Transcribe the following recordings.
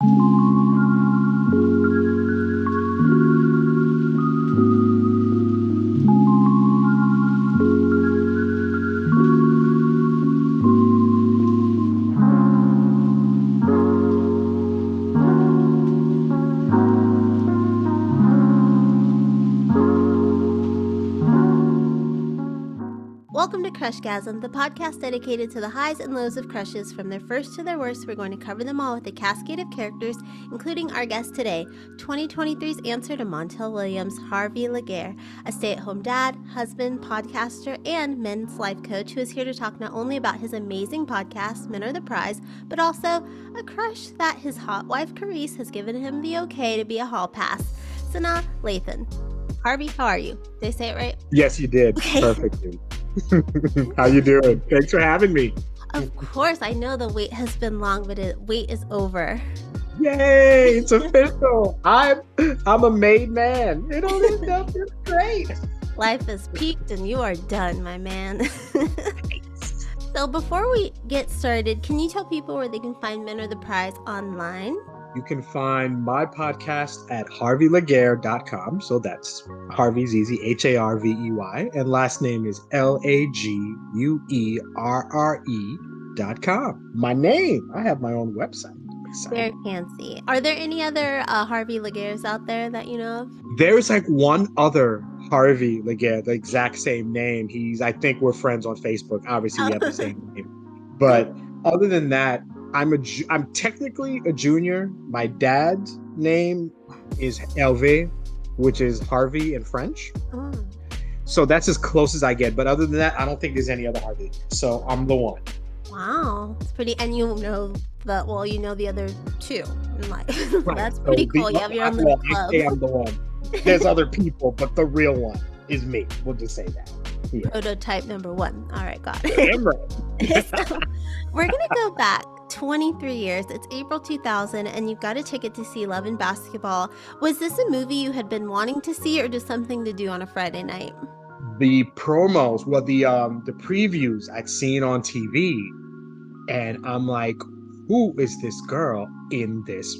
Welcome to Crushgasm, the podcast dedicated to the highs and lows of crushes. From their first to their worst, we're going to cover them all with a cascade of characters, including our guest today, 2023's answer to Montel Williams, Harvey Laguerre, a stay-at-home dad, husband, podcaster, and men's life coach who is here to talk not only about his amazing podcast, Men Are the Prize, but also a crush that his hot wife, Carice, has given him the okay to be a hall pass. Sanaa Lathan. Harvey, how are you? Did I say it right? Yes, you did. Okay. Perfectly. How you doing? Thanks for having me. Of course, I know the wait has been long, but the wait is over. Yay! It's official. I'm a made man. It all is stuff is great. Life has peaked and you are done, my man. So before we get started, can you tell people where they can find Men Are the Prize online? You can find my podcast at harveylaguerre.com. So that's Harvey's easy, Harvey, and last name is Laguerre.com. My name, I have my own website. Very fancy. Are there any other Harvey Laguerres out there that you know of? There's like one other Harvey Laguerre, the exact same name. I think we're friends on Facebook. Obviously, we have the same name. But other than that, I'm technically a junior. My dad's name is Hervé, which is Harvey in French. Oh. So that's as close as I get. But other than that, I don't think there's any other Harvey. So I'm the one. Wow, it's pretty. And you know the other two. Like, Right. That's pretty cool. You have your own little club. I'm the one. There's other people, but the real one is me. We'll just say that. Yeah. Prototype number one. All right, got it. Damn right. So, we're going to go back 23 years. It's April 2000, and you've got a ticket to see Love and Basketball. Was this a movie you had been wanting to see, or just something to do on a Friday night? The promos, well, the previews I'd seen on TV, and I'm like, who is this girl in this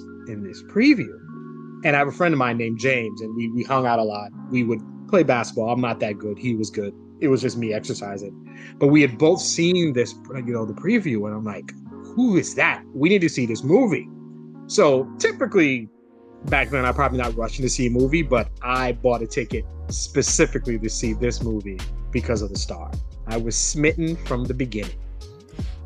preview? And I have a friend of mine named James, and we hung out a lot. We would play basketball. I'm not that good. He was good. It was just me exercising. But we had both seen this, the preview, and I'm like, who is that? We need to see this movie. So typically back then, I'm probably not rushing to see a movie, but I bought a ticket specifically to see this movie because of the star. I was smitten from the beginning.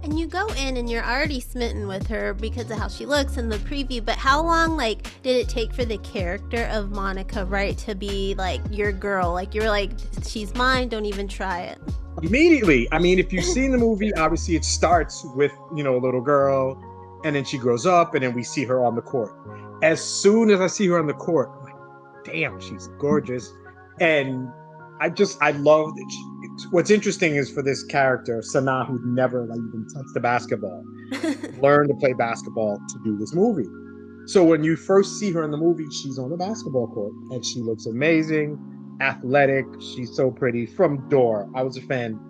And you go in and you're already smitten with her because of how she looks in the preview, but how long did it take for the character of Monica Wright to be your girl? You're like, she's mine, don't even try it. Immediately. I mean, if you've seen the movie, obviously it starts with, a little girl, and then she grows up, and then we see her on the court. As soon as I see her on the court, I'm like, damn, she's gorgeous. And I love it. What's interesting is for this character, Sanaa, who'd never even touched the basketball, learned to play basketball to do this movie. So when you first see her in the movie, she's on the basketball court, and she looks amazing, athletic. She's so pretty. From door, I was a fan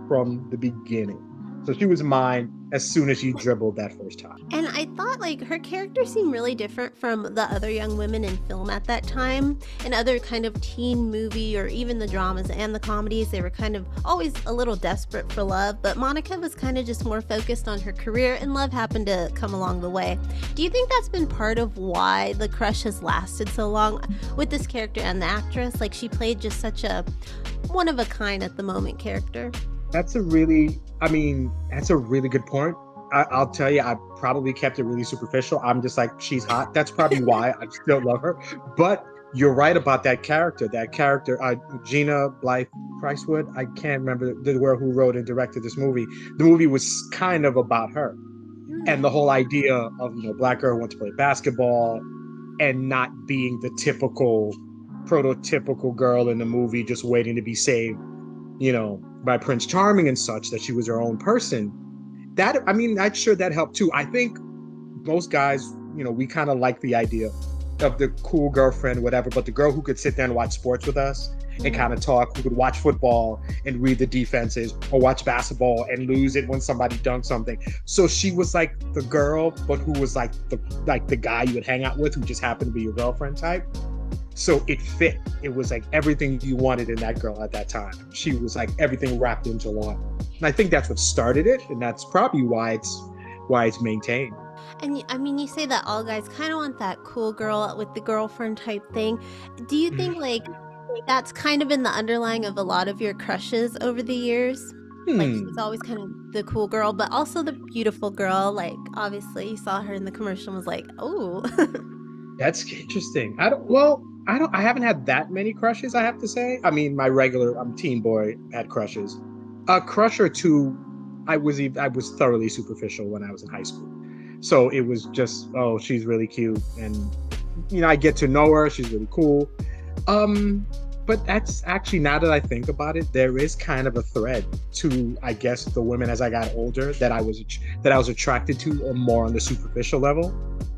from the beginning. So she was mine as soon as she dribbled that first time. And I thought her character seemed really different from the other young women in film at that time. In other kind of teen movie or even the dramas and the comedies, they were kind of always a little desperate for love. But Monica was kind of just more focused on her career, and love happened to come along the way. Do you think that's been part of why the crush has lasted so long with this character and the actress? She played just such a one of a kind at the moment character. That's a really good point. I'll tell you, I probably kept it really superficial. I'm just like, she's hot. That's probably why I still love her. But you're right about that character. Gina Blythe Pricewood, I can't remember the girl who wrote and directed this movie. The movie was kind of about her. And the whole idea of, black girl who wants to play basketball and not being the prototypical girl in the movie just waiting to be saved, by Prince Charming and such, that she was her own person. I'm sure that helped too. I think most guys, we kind of like the idea of the cool girlfriend, whatever, but the girl who could sit there and watch sports with us and kind of talk, who could watch football and read the defenses, or watch basketball and lose it when somebody dunked something. So she was like the girl, but who was like the guy you would hang out with, who just happened to be your girlfriend type. So it fit. It was like everything you wanted in that girl at that time. She was like everything wrapped into one. And I think that's what started it, and that's probably why it's maintained. And I mean, you say that all guys kind of want that cool girl with the girlfriend type thing. Do you think like that's kind of been the underlying of a lot of your crushes over the years? Like she's Hmm. always kind of the cool girl, but also the beautiful girl. Like obviously you saw her in the commercial and was like, oh. That's interesting. I haven't had that many crushes, I have to say. I mean, I'm teen boy, had crushes. A crush or two, I was thoroughly superficial when I was in high school. So it was just, oh, she's really cute, and I get to know her, she's really cool. Um, but that's actually, now that I think about it, there is kind of a thread to, I guess, the women as I got older that I was attracted to, or more on the superficial level.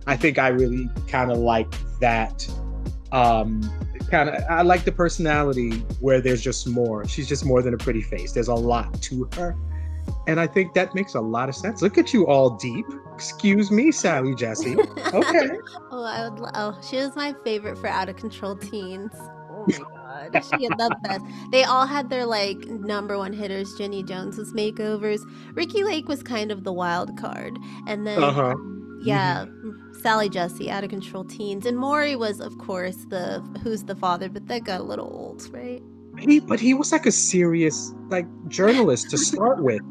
I think I really kind of like that. Um, I like the personality where there's just more. She's just more than a pretty face. There's a lot to her, and I think that makes a lot of sense. Look at you, all deep. Excuse me, Sally Jesse. Okay. Oh, oh, she was my favorite for Out of Control Teens. Oh my god, she had the best. They all had their like number one hitters. Jenny Jones's makeovers. Ricky Lake was kind of the wild card, and then Uh-huh. yeah, Hmm. Sally Jesse, Out of Control Teens, and Maury was of course the Who's the Father, but that got a little old, right? But he was like a serious like journalist to start with,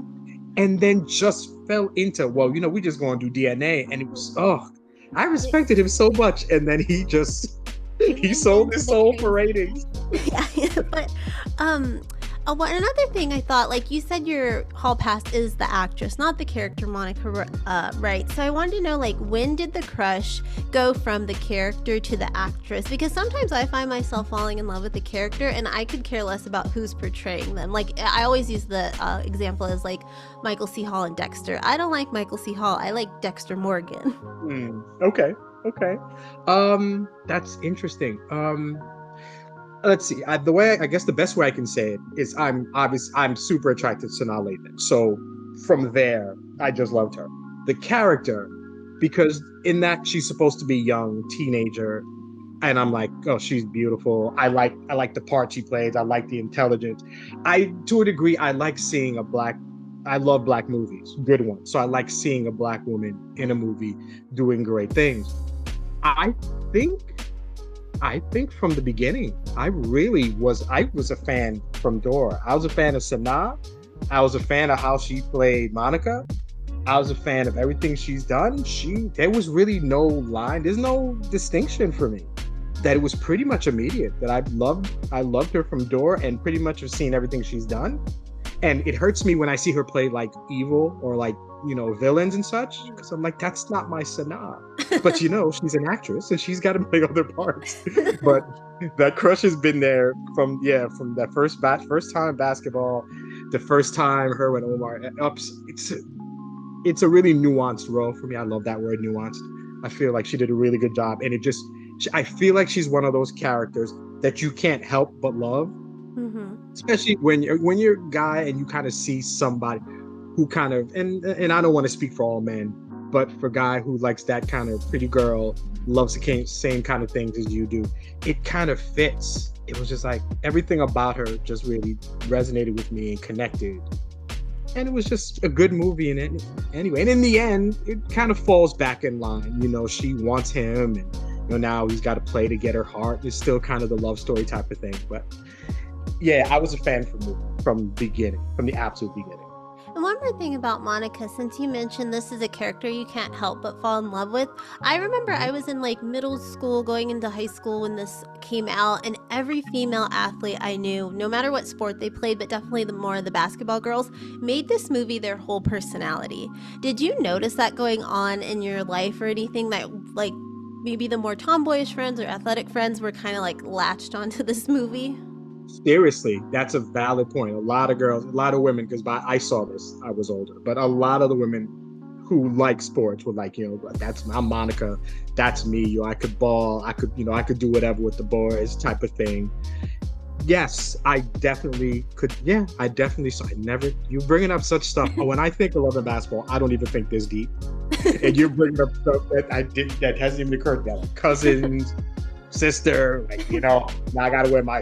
and then just fell into, well, we just going to do DNA, and it was, oh, I It, respected him so much, and then he just he he went sold into his the soul for crazy. ratings. Yeah, but another thing I thought, like you said, your hall pass is the actress, not the character Monica, right? So I wanted to know, like, when did the crush go from the character to the actress? Because sometimes I find myself falling in love with the character, and I could care less about who's portraying them. Like, I always use the example as like Michael C. Hall and Dexter. I don't like Michael C. Hall. I like Dexter Morgan. Okay, okay. That's interesting. Let's see. I guess the best way I can say it is, I'm super attracted to Sanaa Lathan. So from there, I just loved her. The character, because in that she's supposed to be young teenager, and I'm like, oh, she's beautiful. I like the part she plays. I like the intelligence. To a degree, I like seeing a black. I love black movies, good ones. So I like seeing a black woman in a movie doing great things. I think I think from the beginning, I was a fan from Dora. I was a fan of Sanaa. I was a fan of how she played Monica. I was a fan of everything she's done. There was really no line. There's no distinction for me. That it was pretty much immediate. That I loved her from Dora, and pretty much have seen everything she's done. And it hurts me when I see her play like evil, or like, villains and such, because I'm like, that's not my Sanaa. But she's an actress and she's got to play other parts. But that crush has been there from that first time basketball, the first time her and Omar ups. It's a really nuanced role for me. I love that word, nuanced. I feel like she did a really good job, and I feel like she's one of those characters that you can't help but love, Hmm. especially when you're a guy and you kind of see somebody who kind of, and I don't want to speak for all men, but for a guy who likes that kind of pretty girl, loves the same kind of things as you do, it kind of fits. It was just like everything about her just really resonated with me and connected, and it was just a good movie. And anyway, and in the end, it kind of falls back in line. She wants him, and now he's got to play to get her heart. It's still kind of the love story type of thing, but yeah, I was a fan from beginning, from the absolute beginning. And one more thing about Monica, since you mentioned this is a character you can't help but fall in love with, I remember I was in like middle school going into high school when this came out, and every female athlete I knew, no matter what sport they played, but definitely the more of the basketball girls, made this movie their whole personality. Did you notice that going on in your life, or anything that like maybe the more tomboyish friends or athletic friends were kind of like latched onto this movie? Seriously, that's a valid point. A lot of girls, a lot of women, because I saw this, I was older, but a lot of the women who like sports were like, that's I'm Monica, that's me. I could ball, I could do whatever with the boys, type of thing. Yes, I definitely could. Yeah, I definitely. So I never. You bringing up such stuff. When I think of love and basketball, I don't even think this deep. And you're bringing up stuff that hasn't even occurred to me. Like cousins, sister, now I gotta wear my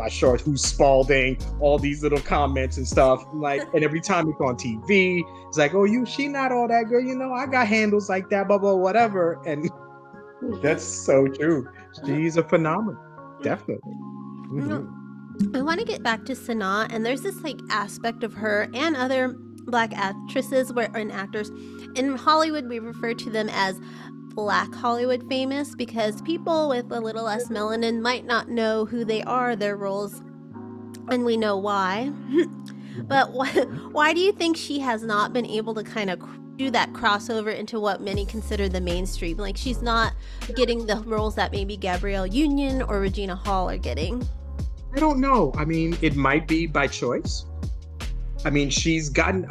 shorts. Who's Spalding? All these little comments and stuff. And every time it's on TV, it's like, oh, she not all that girl. I got handles like that, blah blah whatever. And that's so true. She's a phenomenon, definitely. Mm-hmm. I want to get back to Sanaa, and there's this aspect of her and other Black actresses and actors. In Hollywood, we refer to them as Black Hollywood famous because people with a little less melanin might not know who they are, their roles, and we know why. But why do you think she has not been able to kind of do that crossover into what many consider the mainstream? She's not getting the roles that maybe Gabrielle Union or Regina Hall are getting. I don't know. I mean, it might be by choice. I mean, she's gotten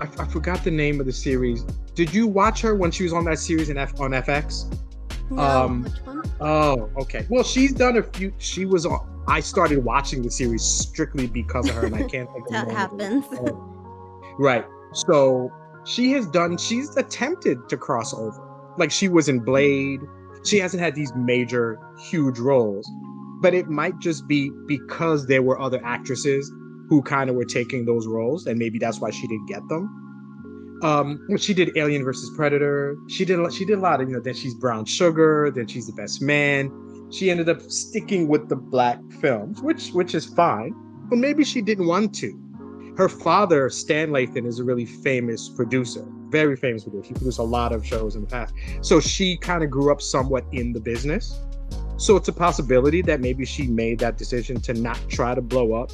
I forgot the name of the series. Did you watch her when she was on that series on FX? No, which one? Oh, okay. Well, she's done a few. She was on. I started watching the series strictly because of her, and I can't think of that the name happens. of it. Right. So she's attempted to cross over. She was in Blade. She hasn't had these major, huge roles. But it might just be because there were other actresses who kind of were taking those roles, and maybe that's why she didn't get them. She did Alien versus Predator. She did a lot of, then she's Brown Sugar, then she's The Best Man. She ended up sticking with the Black films, which is fine, but maybe she didn't want to. Her father, Stan Lathan, is a really famous producer, very famous producer. He produced a lot of shows in the past. So she kind of grew up somewhat in the business. So it's a possibility that maybe she made that decision to not try to blow up.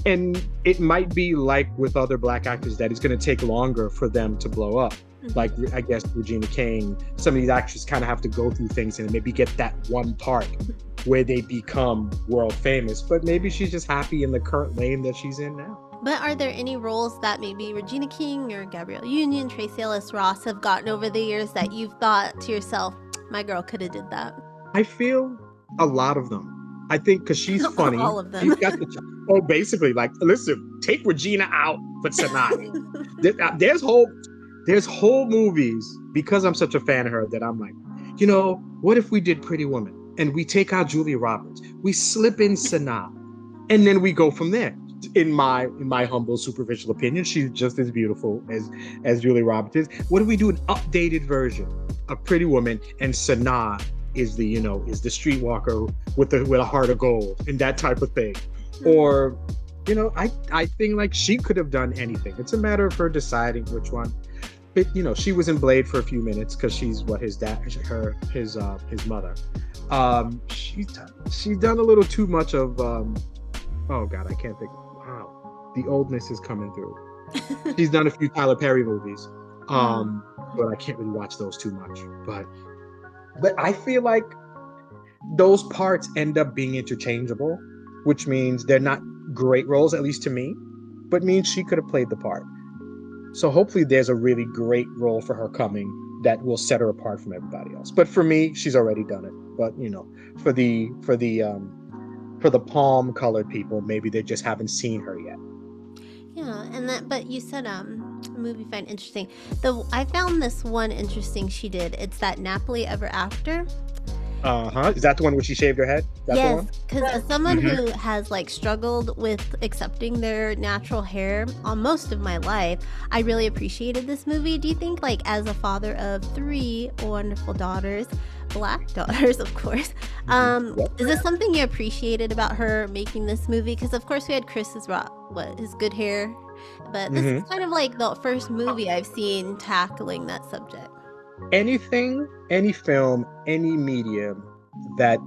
And it might be like with other Black actors that it's going to take longer for them to blow up. Like, I guess, Regina King, some of these actors kind of have to go through things and maybe get that one part where they become world famous. But maybe she's just happy in the current lane that she's in now. But are there any roles that maybe Regina King or Gabrielle Union, Tracee Ellis Ross have gotten over the years that you've thought to yourself, my girl could have did that? I feel a lot of them. I think because she's funny. All of them. She's got basically, listen, take Regina out, but Sanaa. There's whole movies, because I'm such a fan of her, that I'm like, what if we did Pretty Woman and we take out Julia Roberts, we slip in Sanaa, and then we go from there. In my humble, superficial opinion, she's just as beautiful as Julia Roberts is. What if we do an updated version of Pretty Woman and Sanaa is the streetwalker with a heart of gold and that type of thing? Or I think she could have done anything. It's a matter of her deciding which one. But she was in Blade for a few minutes because she's his mother. She's done a little too much of oh god, I can't think. Wow, the oldness is coming through. She's done a few Tyler Perry movies, but I can't really watch those too much. But I feel like those parts end up being interchangeable, which means they're not great roles, at least to me, but means she could have played the part. So hopefully there's a really great role for her coming that will set her apart from everybody else. But for me, she's already done it. But for the palm colored people, maybe they just haven't seen her yet. Yeah, but you said a movie you find interesting. I found this one interesting she did. It's that Napoli Ever After. Is that the one where she shaved her head? Yes, because as someone who has struggled with accepting their natural hair on most of my life, I really appreciated this movie. Do you think as a father of 3 wonderful daughters, Black daughters, of course, is this something you appreciated about her making this movie? Because of course we had Chris's his good hair, but this is kind of the first movie I've seen tackling that subject. Anything, any film, any medium that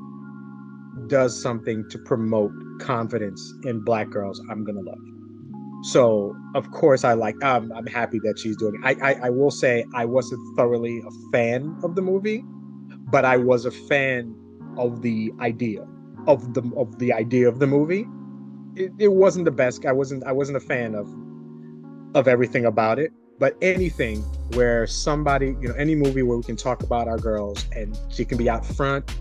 does something to promote confidence in Black girls, I'm gonna love. So of course I'm happy that she's doing it. I will say I wasn't thoroughly a fan of the movie, but I was a fan of the idea of the movie. It wasn't the best. I wasn't a fan of everything about it, But anything where somebody, any movie where we can talk about our girls and she can be out front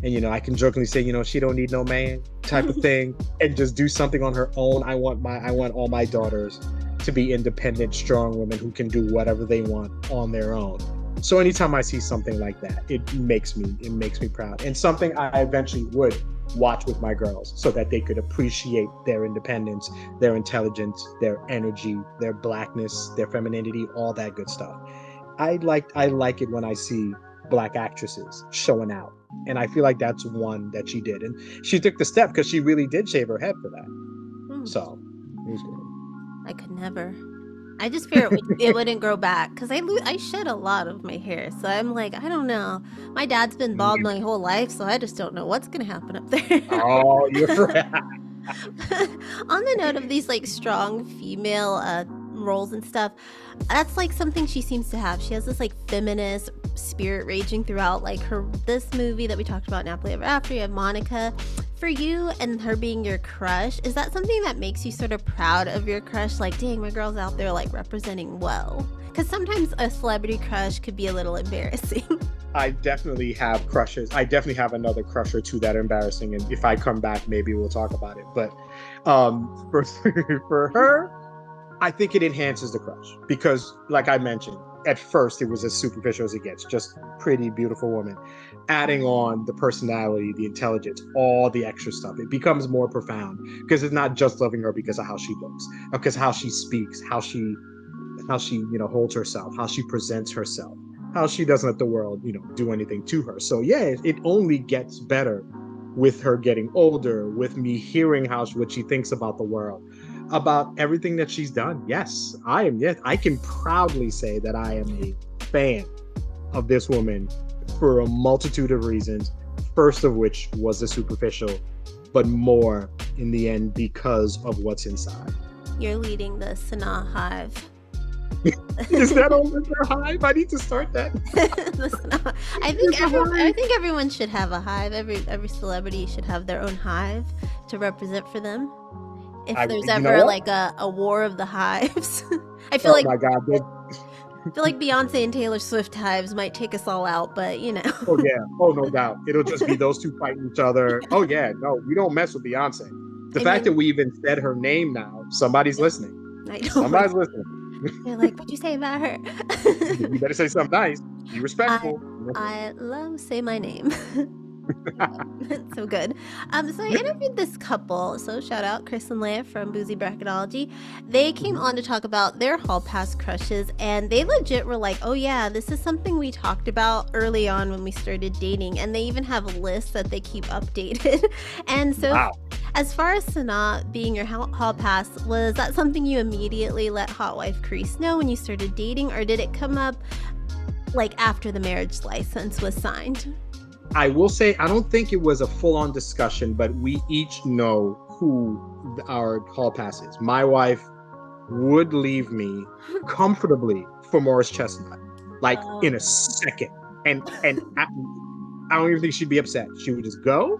and, I can jokingly say, she don't need no man type of thing and just do something on her own. I want all my daughters to be independent, strong women who can do whatever they want on their own. So anytime I see something like that, it makes me proud, and something I eventually would watch with my girls so that they could appreciate their independence, their intelligence, their energy, their blackness, their femininity, all that good stuff. I like it when I see Black actresses showing out, and I feel like that's one that she did, and she took the step because she really did shave her head for that. So it was good. I could never. I just fear it wouldn't grow back because I shed a lot of my hair. So I'm like, I don't know. My dad's been bald my whole life, so I just don't know what's going to happen up there. Oh, you're right. On the note of these like strong female roles and stuff, that's like something she seems to have. She has this like feminist spirit raging throughout like this movie that we talked about, Napoli Ever After. You have Monica. For you and her being your crush, is that something that makes you sort of proud of your crush? Like, dang, my girl's out there like representing well. Because sometimes a celebrity crush could be a little embarrassing. I definitely have crushes. I definitely have another crush or two that are embarrassing. And if I come back, maybe we'll talk about it. But for her, I think it enhances the crush because, like I mentioned, at first it was as superficial as it gets, just pretty, beautiful woman. Adding on the personality, the intelligence, all the extra stuff, it becomes more profound because it's not just loving her because of how she looks, because how she speaks, how she holds herself, how she presents herself, how she doesn't let the world, do anything to her. So yeah, it only gets better with her getting older, with me hearing what she thinks about the world, about everything that she's done. Yes, I can proudly say that I am a fan of this woman for a multitude of reasons, first of which was the superficial, but more in the end because of what's inside. You're leading the Sanaa hive. Is that over their hive? I need to start that. I think everyone should have a hive. Every celebrity should have their own hive to represent for them. If there's ever like a war of the hives, I feel like. Oh my God! I feel like Beyonce and Taylor Swift hives might take us all out, but Oh yeah. Oh no doubt. It'll just be those two fighting each other. Oh yeah. No, we don't mess with Beyonce. The fact that we even said her name now, somebody's listening. I know. Somebody's listening. They're like, what'd you say about her? You better say something nice. Be respectful. I love Say My Name. It's so good. So I interviewed this couple. So shout out Chris and Leia from Boozy Bracketology. They came on to talk about their hall pass crushes, and they legit were like, oh yeah, this is something we talked about early on when we started dating. And they even have lists that they keep updated. And so wow. As far as Sanaa being your hall pass, was that something you immediately let Hot Wife Crease know when you started dating, or did it come up like after the marriage license was signed? I will say, I don't think it was a full-on discussion, but we each know who our hall pass is. My wife would leave me comfortably for Morris Chestnut, like in a second. And I don't even think she'd be upset. She would just go.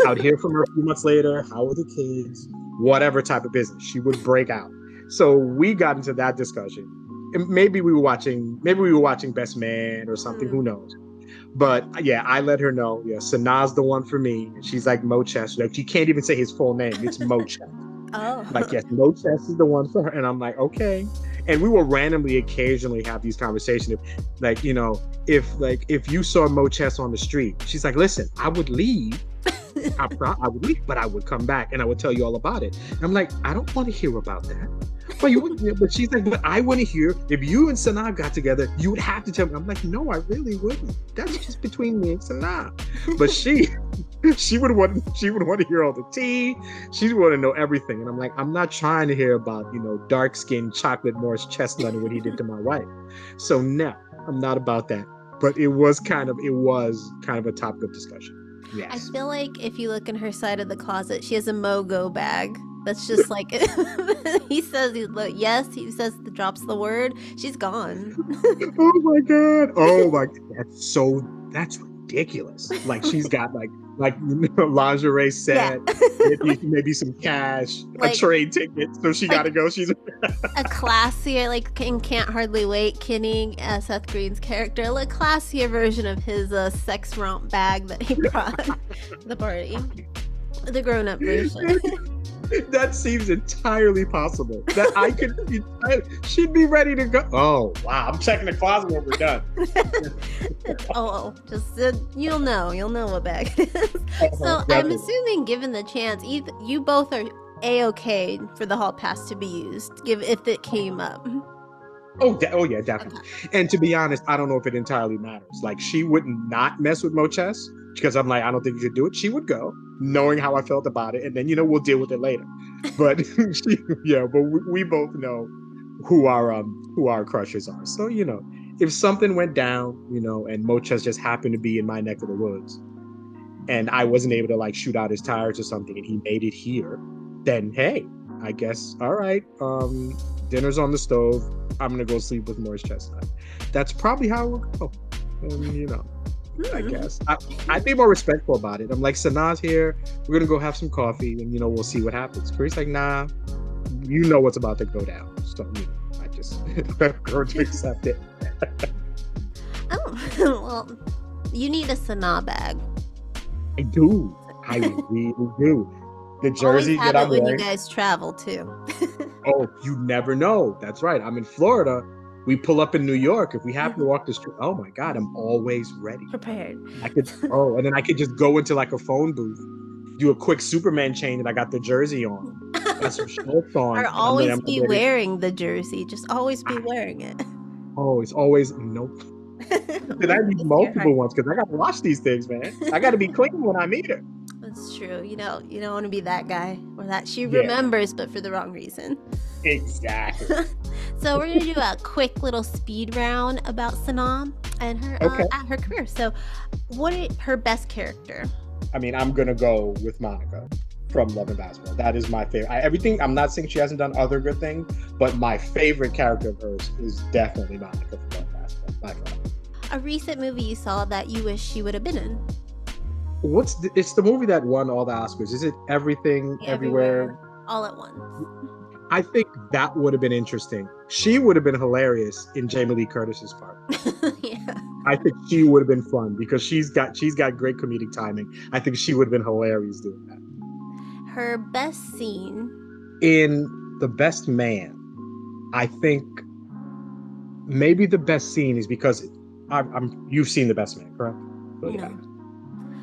I would hear from her a few months later. How are the kids? Whatever type of business. She would break out. So we got into that discussion. And maybe we were watching Best Man or something. Who knows? But yeah, I let her know. Yeah, Sanaa's the one for me. She's like Mo Chest. Like, she can't even say his full name. It's Mo Chest. Oh. Like, yes, Mo Chest is the one for her. And I'm like, okay. And we will randomly occasionally have these conversations. If you saw Mo Chest on the street, she's like, listen, I would leave. I would leave, but I would come back and I would tell you all about it. And I'm like, I don't want to hear about that. But she's like, but I want to hear, if you and Sanaa got together, you would have to tell me. I'm like, no, I really wouldn't. That's just between me and Sanaa. But she would want to hear all the tea. She would want to know everything. And I'm like, I'm not trying to hear about, dark-skinned chocolate Morris Chestnut and what he did to my wife. So no, I'm not about that. But it was kind of a topic of discussion. Yes. I feel like if you look in her side of the closet, she has a Mogo bag. That's just like he says yes, he says drops the word, she's gone. Oh my god. ridiculous. Like she's got like lingerie Yeah. set, maybe some cash, a Like train ticket. So she got to go. She's a classier, like in Can't Hardly Wait, Kinney, Seth Green's character, a classier version of his sex romp bag that he brought to the party. The grown-up version. That seems entirely possible. That I could, she'd be ready to go. Oh wow! I'm checking the closet when we're done. Just you'll know what bag it is. So I'm assuming, given the chance, you both are a-okay for the hall pass to be used, if it came up. Oh yeah, definitely. Okay. And to be honest, I don't know if it entirely matters. Like she would not mess with Moches because I'm like, I don't think you should do it. She would go, knowing how I felt about it, and then we'll deal with it later. But we both know who our crushes are. So if something went down, and Moches just happened to be in my neck of the woods, and I wasn't able to like shoot out his tires or something, and he made it here, then hey, I guess all right. Dinner's on the stove. I'm gonna go sleep with Morris Chestnut. That's probably how it would go. I guess I'd be more respectful about it. I'm like, Sanaa's here. We're gonna go have some coffee, and we'll see what happens. Chris like, nah, what's about to go down. So I just going to accept it. Well, you need a Sanaa bag. I do. I really do. The jersey that I'm wearing. When you guys travel too. Oh, you never know. That's right. I'm in Florida. We pull up in New York. If we happen to walk the street, oh my God, I'm always ready. Prepared. And then I could just go into like a phone booth, do a quick Superman chain, and I got the jersey on. Got some shorts on. Or always be wearing the jersey. Just always be wearing it. Oh, it's always nope. Then I need multiple ones because I got to wash these things, man. I got to be clean when I meet her. That's true. You don't want to be that guy or that she remembers, but for the wrong reason. Exactly. So we're gonna do a quick little speed round about Sanaa and her her career. So, what is her best character? I mean, I'm gonna go with Monica from Love and Basketball. That is my favorite. I'm not saying she hasn't done other good things, but my favorite character of hers is definitely Monica from Love and Basketball. By far. A recent movie you saw that you wish she would have been in? It's the movie that won all the Oscars. Is it Everything, Everywhere? All at Once. I think that would have been interesting. She would have been hilarious in Jamie Lee Curtis's part. Yeah. I think she would have been fun because she's got great comedic timing. I think she would have been hilarious doing that. Her best scene? In The Best Man, I think maybe the best scene is because you've seen The Best Man, correct? No.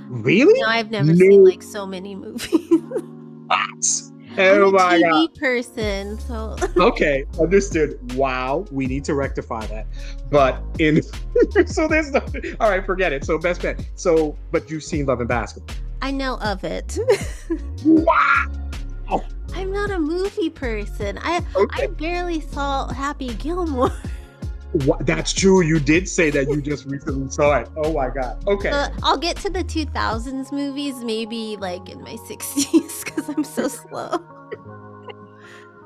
Really? No, I've never seen like so many movies. What? Oh my God. I'm a TV person, so. Okay, understood. Wow, we need to rectify that. But so there's no. All right, forget it. So Best Man. So, but you've seen Love and Basketball. I know of it. Wow. I'm not a movie person. I barely saw Happy Gilmore. That's true. You did say that you just recently saw it. Oh my God. Okay. I'll get to the 2000s movies maybe like in my 60s because I'm so slow.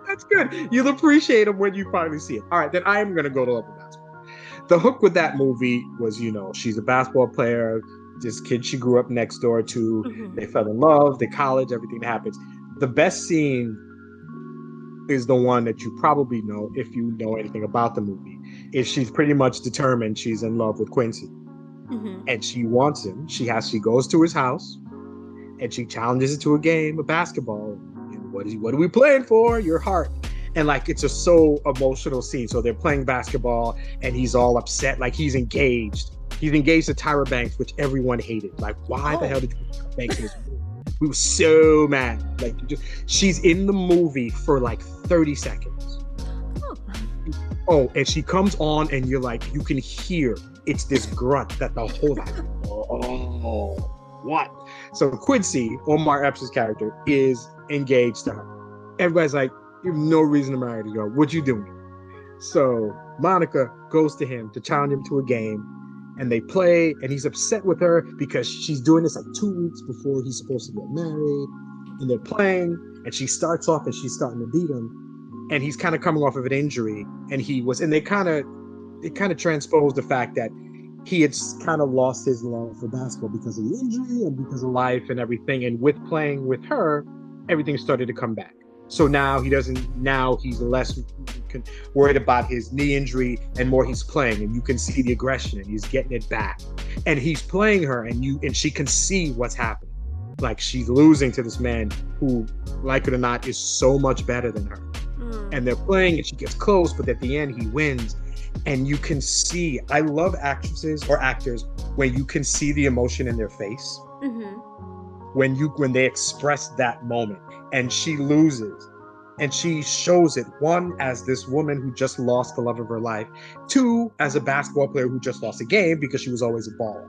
That's good. You'll appreciate them when you finally see it. All right, then I am going to go to Love and Basketball. The hook with that movie was, she's a basketball player. This kid she grew up next door to. Mm-hmm. They fell in love. They college. Everything that happens. The best scene is the one that you probably know if you know anything about the movie. Is she's pretty much determined she's in love with Quincy. Mm-hmm. And she wants him. She goes to his house and she challenges it to a game of basketball. And what are we playing for? Your heart. And like, it's a so emotional scene. So they're playing basketball and he's all upset. Like he's engaged. He's engaged to Tyra Banks, which everyone hated. Like, why the hell did you put Tyra Banks in this movie? We were so mad. Like, she's in the movie for like 30 seconds. Oh, and she comes on and you're like, you can hear it's this grunt that the whole time. Oh, what? So Quincy, Omar Epps' character, is engaged to her. Everybody's like, you have no reason to marry this girl. What you doing? So Monica goes to him to challenge him to a game. And they play, and he's upset with her because she's doing this like 2 weeks before he's supposed to get married. And they're playing, and she starts off and she's starting to beat him. And he's kind of coming off of an injury. And they kind of transposed the fact that he had kind of lost his love for basketball because of the injury and because of life and everything. And with playing with her, everything started to come back. So now he doesn't. Now he's less worried about his knee injury and more he's playing, and you can see the aggression and he's getting it back. And he's playing her, and she can see what's happening. Like she's losing to this man who, like it or not, is so much better than her. And they're playing, and she gets close, but at the end he wins. And you can see, I love actresses or actors when you can see the emotion in their face. When they express that moment, and she loses, and she shows it, one, as this woman who just lost the love of her life, two, as a basketball player who just lost a game because she was always a baller.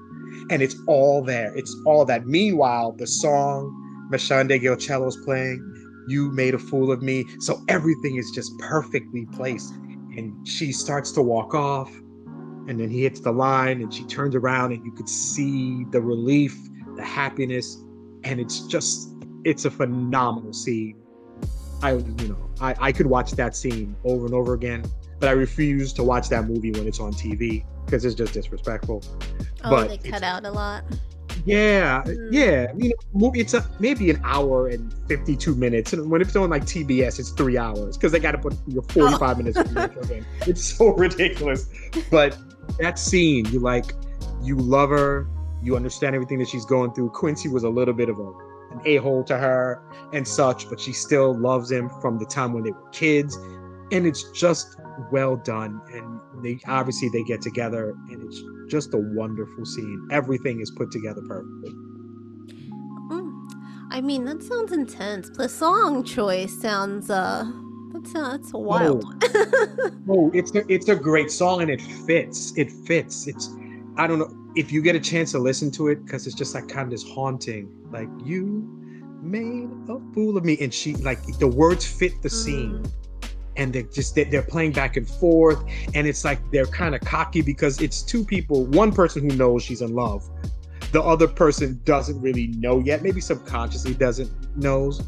And it's all there. It's all that. Meanwhile, the song Mashande Gilcello's playing, You Made a Fool of Me. So everything is just perfectly placed. And she starts to walk off, and then he hits the line, and she turns around, and you could see the relief, the happiness, and it's a phenomenal scene. I could watch that scene over and over again, but I refuse to watch that movie when it's on TV because it's just disrespectful. Oh, but they cut out a lot. Yeah. It's maybe an hour and 52 minutes, and when it's on like TBS, it's 3 hours because they got to put 45 minutes in. It's so ridiculous. But that scene, you love her, you understand everything that she's going through. Quincy was a little bit of an a-hole to her and such, but she still loves him from the time when they were kids, and it's just well done. And they get together, and it's just a wonderful scene. Everything is put together perfectly. I mean, that sounds intense. The song choice sounds that's a wild one. It's a great song, and it fits. It's I don't know if you get a chance to listen to it, because it's just like kind of this haunting, like, you made a fool of me, and she, like, the words fit the scene. And they're playing back and forth, and it's like they're kind of cocky because it's two people, one person who knows she's in love, the other person doesn't really know yet, maybe subconsciously knows,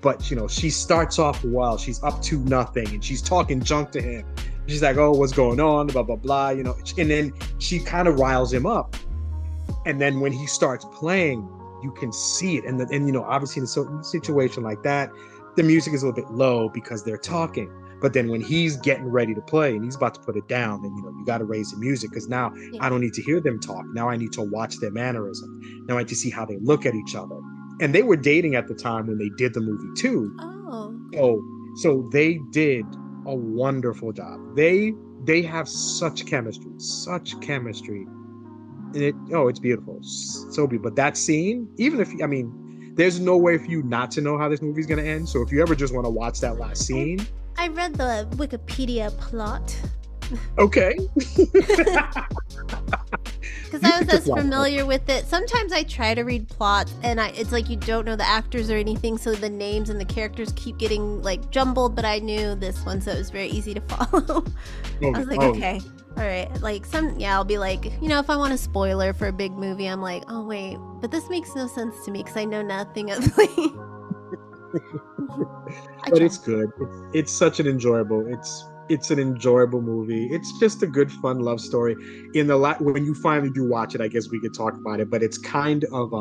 but she starts off well, she's up to nothing, and she's talking junk to him. She's like, oh, what's going on, blah blah blah, and then she kind of riles him up, and then when he starts playing, you can see it, and obviously in a situation like that, the music is a little bit low because they're talking. But then when he's getting ready to play and he's about to put it down, then you got to raise the music, because now I don't need to hear them talk. Now I need to watch their mannerisms. Now I need to see how they look at each other. And they were dating at the time when they did the movie too. So they did a wonderful job. They have such chemistry. And it's beautiful. So beautiful. But that scene, there's no way for you not to know how this movie's going to end. So if you ever just want to watch that last scene. I read the Wikipedia plot. Okay. Because I was as familiar with it. Sometimes I try to read plots, and it's like you don't know the actors or anything, so the names and the characters keep getting like jumbled, but I knew this one, so it was very easy to follow. I was like, okay, all right. Like I'll be like, if I want a spoiler for a big movie, I'm like, oh wait, but this makes no sense to me because I know nothing of But it's good. It's such an enjoyable. It's an enjoyable movie. It's just a good, fun love story. When you finally do watch it, I guess we could talk about it. But it's kind of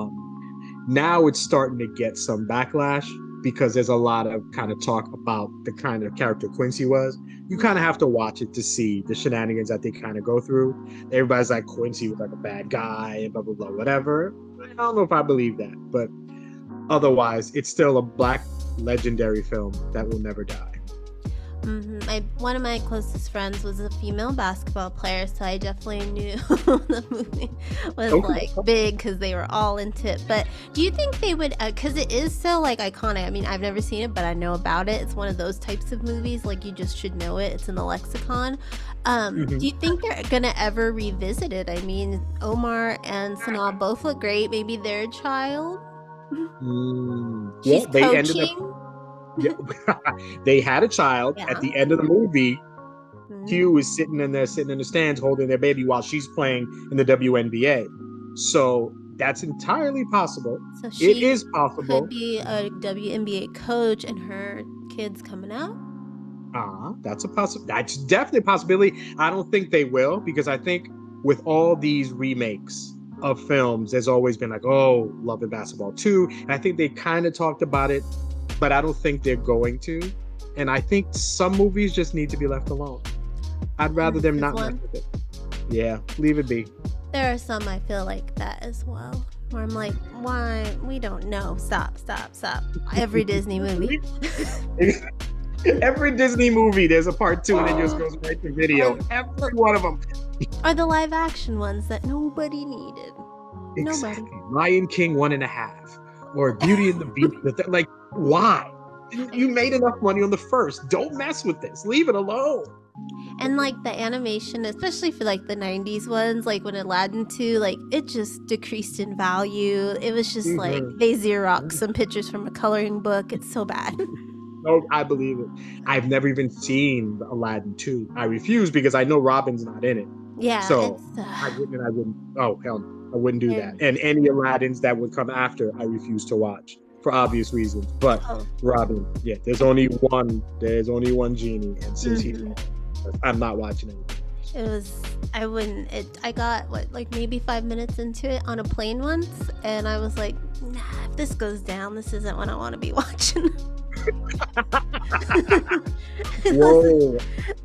now it's starting to get some backlash because there's a lot of kind of talk about the kind of character Quincy was. You kind of have to watch it to see the shenanigans that they kind of go through. Everybody's like, Quincy was like a bad guy and blah blah blah, whatever. I don't know if I believe that, but otherwise, it's still a Black legendary film that will never die. One of my closest friends was a female basketball player, so I definitely knew the movie was big because they were all into it. But do you think they would, because it is so like iconic, I've never seen it, but I know about it. It's one of those types of movies, like you just should know it. It's in the lexicon. Do you think they're gonna ever revisit it? Omar and Sanaa both look great. Maybe their child. She's coaching. They had a child at the end of the movie. Hugh is sitting in the stands holding their baby while she's playing in the WNBA. So that's entirely possible. So it is possible. Could be a WNBA coach and her kids coming out. That's a possibility. That's definitely a possibility. I don't think they will, because I think with all these remakes of films, there's always been like, oh, Love and Basketball 2. And I think they kind of talked about it, but I don't think they're going to. And I think some movies just need to be left alone. I'd rather them not mess with it. Yeah, leave it be. There are some I feel like that as well, where I'm like, why? We don't know. Stop. Every Disney movie. Every Disney movie, there's a part 2 and it just goes right to video. Every one of them. Are the live action ones that nobody needed. Exactly. Nobody. Lion King 1.5 or Beauty and the Beast. Like, why? You made enough money on the first. Don't mess with this. Leave it alone. And like the animation, especially for like the 90s ones, like when Aladdin 2, like it just decreased in value. It was just like they Xerox some pictures from a coloring book. It's so bad. No, I believe it. I've never even seen Aladdin 2. I refuse because I know Robin's not in it. Yeah. So I wouldn't. Oh, hell no. I wouldn't do that. And any Aladdins that would come after, I refuse to watch for obvious reasons. But Robin, yeah, there's only one genie. And since I'm not watching it. I got like maybe 5 minutes into it on a plane once, and I was like, nah, if this goes down, this isn't what I want to be watching. Whoa.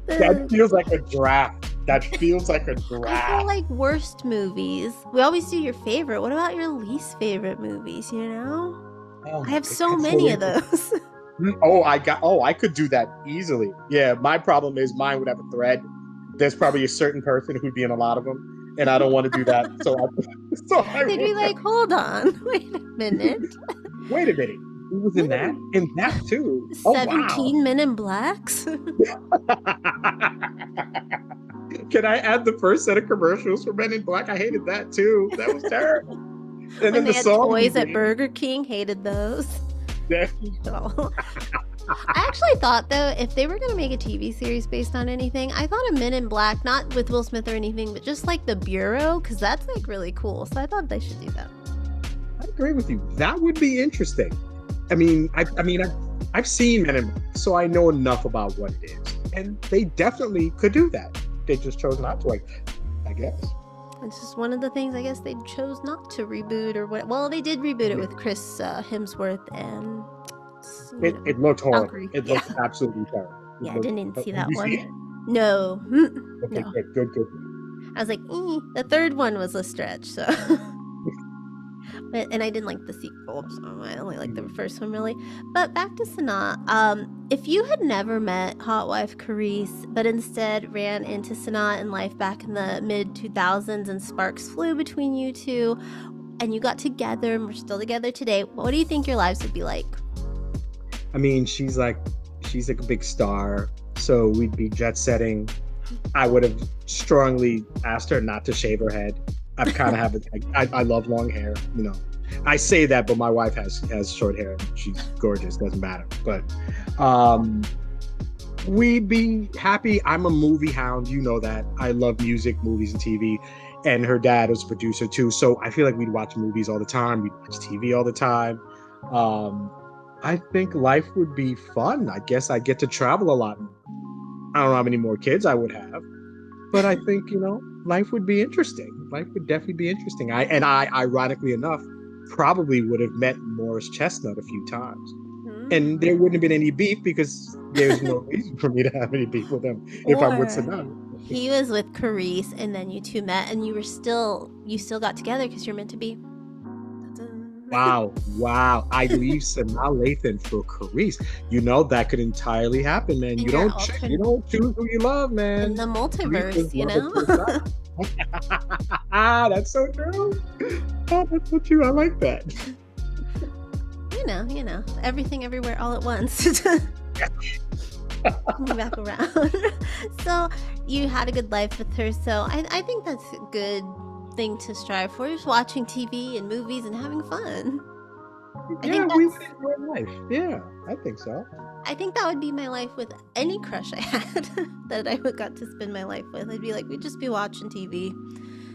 That feels like a draft. I feel like worst movies. We always do your favorite. What about your least favorite movies, you know? I have so many of those. I could do that easily. Yeah, my problem is mine would have a thread. There's probably a certain person who'd be in a lot of them, and I don't want to do that. They'd be like, hold on, wait a minute. Who was in that? In that too? 17 Men in Blacks? Can I add the first set of commercials for Men in Black? I hated that too. That was terrible. And when then they had toys at Burger King, hated those. Yeah. I actually thought, though, if they were going to make a TV series based on anything, I thought of Men in Black, not with Will Smith or anything, but just like the Bureau, because that's like really cool. So I thought they should do that. I agree with you. That would be interesting. I've seen Men in Black, so I know enough about what it is, and they definitely could do that. They just chose not to, I guess. It's just one of the things I guess they chose not to reboot or what. Well, they did reboot it with Chris Hemsworth and. It looked horrible. It looked absolutely terrible. I didn't see that one. No. Okay, no. Good. I was like, the third one was a stretch, so. And I didn't like the sequel, so I only liked the first one, really. But back to Sanaa. If you had never met hot wife Carice, but instead ran into Sanaa in life back in the mid-2000s and sparks flew between you two, and you got together and we're still together today, what do you think your lives would be like? I mean, she's like a big star, so we'd be jet setting. I would have strongly asked her not to shave her head. I kind of I love long hair, you know. I say that, but my wife has short hair. She's gorgeous, doesn't matter. But we'd be happy. I'm a movie hound, you know that. I love music, movies, and TV. And her dad was a producer too, so I feel like we'd watch movies all the time. We'd watch TV all the time. I think life would be fun. I guess I get to travel a lot. I don't know how many more kids I would have, but I think, you know, life would be interesting. Life would definitely be interesting. I ironically enough, probably would have met Morris Chestnut a few times. And there wouldn't have been any beef because there's no reason for me to have any beef with him if I'm with Sanaa. He was with Carice and then you two met and you still got together because you're meant to be. Wow. I leave Sanaa Lathan for Carice. You know that could entirely happen, man. You don't choose who you love, man. In the multiverse, you know. That's so true. Oh, that's so true. I like that. You know, everything, everywhere, all at once. Coming back around. So you had a good life with her. So I think that's a good thing to strive for, just watching TV and movies and having fun. Yeah, we enjoy life. Yeah, I think so. I think that would be my life with any crush I had that I got to spend my life with. I'd be like, we'd just be watching TV.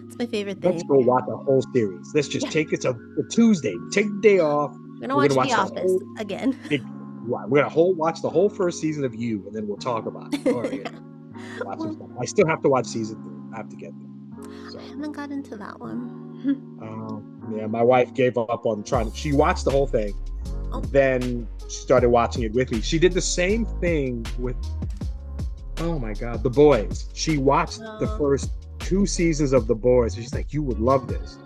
It's my favorite thing. Let's go watch a whole series. Let's just take it a Tuesday. Take the day off. We're gonna watch The Office again. We're gonna watch the whole first season of You, and then we'll talk about it. I still have to watch season 3. I have to get there. I So, haven't got into that one. yeah, my wife gave up on trying. She watched the whole thing, Oh, then she started watching it with me. She did the same thing with, oh my God, The Boys. She watched the no. first 2 seasons of The Boys. She's like, you would love this.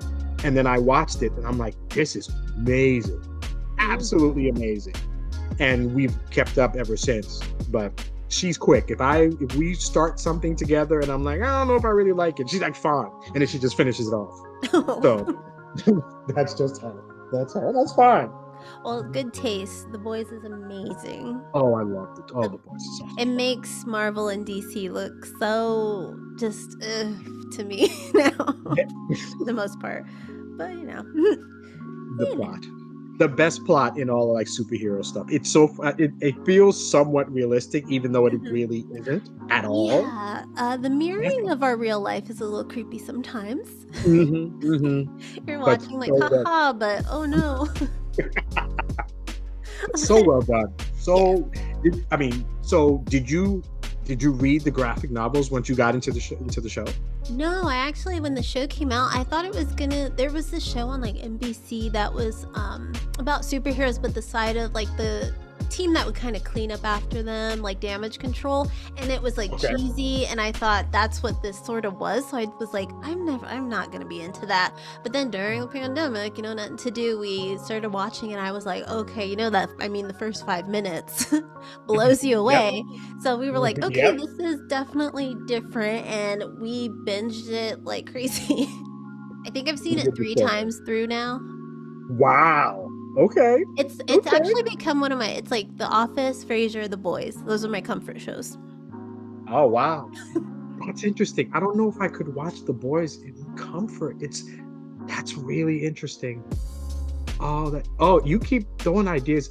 And then I watched it and I'm like, this is amazing. Mm. Absolutely amazing. And we've kept up ever since. But she's quick. If we start something together and I'm like, I don't know if I really like it, she's like, fine. And then she just finishes it off. So that's just her. That's her. That's fine. Well, good taste. The Boys is amazing. Oh, I loved it. Oh, The Boys is so It fun. makes Marvel and DC look so just to me now, for the most part. But The plot, the best plot in all like superhero stuff. It's so it feels somewhat realistic, even though it Mhm. really isn't at all. Yeah, the mirroring of our real life is a little creepy sometimes. Hmm. You're But watching like, so well, haha, but oh no. so well done. Yeah. So did you read the graphic novels once you got into the show? No, I actually, when the show came out, I thought it was there was this show on like NBC that was about superheroes, but the side of like the team that would kind of clean up after them, like damage control, and it was like Okay. cheesy, and I thought that's what this sort of was. So I was like, I'm not gonna be into that. But then during the pandemic, nothing to do, we started watching, and I was like, okay, the first 5 minutes blows you Yep. away. So we were like, okay, Yep. this is definitely different, and we binged it like crazy. I think I've seen We it did the 3 same. times through now. Wow. Okay. It's Okay. actually become one of my. It's like The Office, Frasier, The Boys. Those are my comfort shows. Oh wow. That's interesting. I don't know if I could watch The Boys in comfort. That's really interesting. You keep throwing ideas.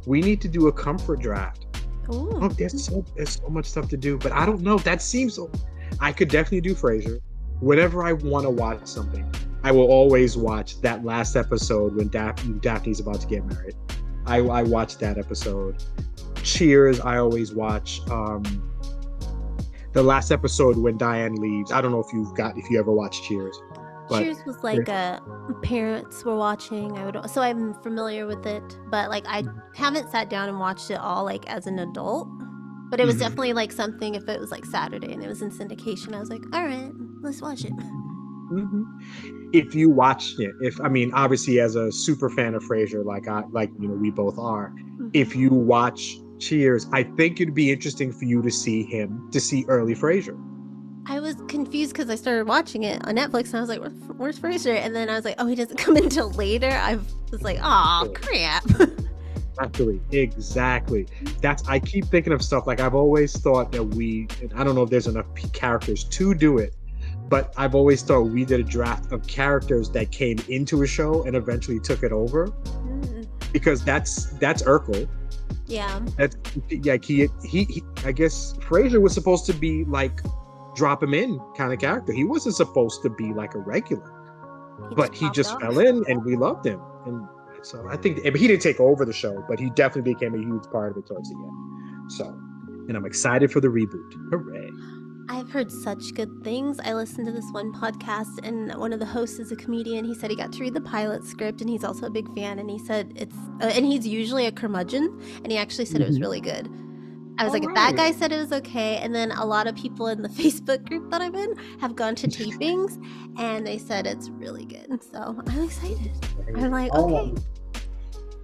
We need to do a comfort draft. Oh, Ooh. there's so much stuff to do, but I don't know. That seems so. I could definitely do Frasier. Whenever I want to watch something, I will always watch that last episode when Daphne's about to get married. I watch that episode. Cheers, I always watch. The last episode when Diane leaves. I don't know if you ever watched Cheers, but Cheers was like parents were watching. So I'm familiar with it, but like I haven't sat down and watched it all like as an adult. But it was Mhm. definitely like something, if it was like Saturday and it was in syndication, I was like, all right, let's watch it. Mhm. If you watched it, if I mean, obviously, as a super fan of Frasier, we both are. Mhm. If you watch Cheers, I think it'd be interesting for you to see early Frasier. I was confused because I started watching it on Netflix and I was like, where's Fraser? And then I was like, oh, he doesn't come until later. I was like, oh, crap. Exactly, exactly. I keep thinking of stuff like I've always thought that and I don't know if there's enough characters to do it, but I've always thought we did a draft of characters that came into a show and eventually took it over, Mm. because that's Urkel. Yeah. That's like I guess Frasier was supposed to be like drop him in kind of character. He wasn't supposed to be like a regular, He but just he popped just off. fell in and we loved him. And so I think he didn't take over the show, but he definitely became a huge part of it towards the end. So, and I'm excited for the reboot. Hooray. I've heard such good things. I listened to this one podcast, and one of the hosts is a comedian. He said he got to read the pilot script, and he's also a big fan. And he said and he's usually a curmudgeon, and he actually said it was Mhm. really good. I was All like, a bad right. guy said it was okay, and then a lot of people in the Facebook group that I'm in have gone to tapings, and they said it's really good. So I'm excited. I'm like, okay.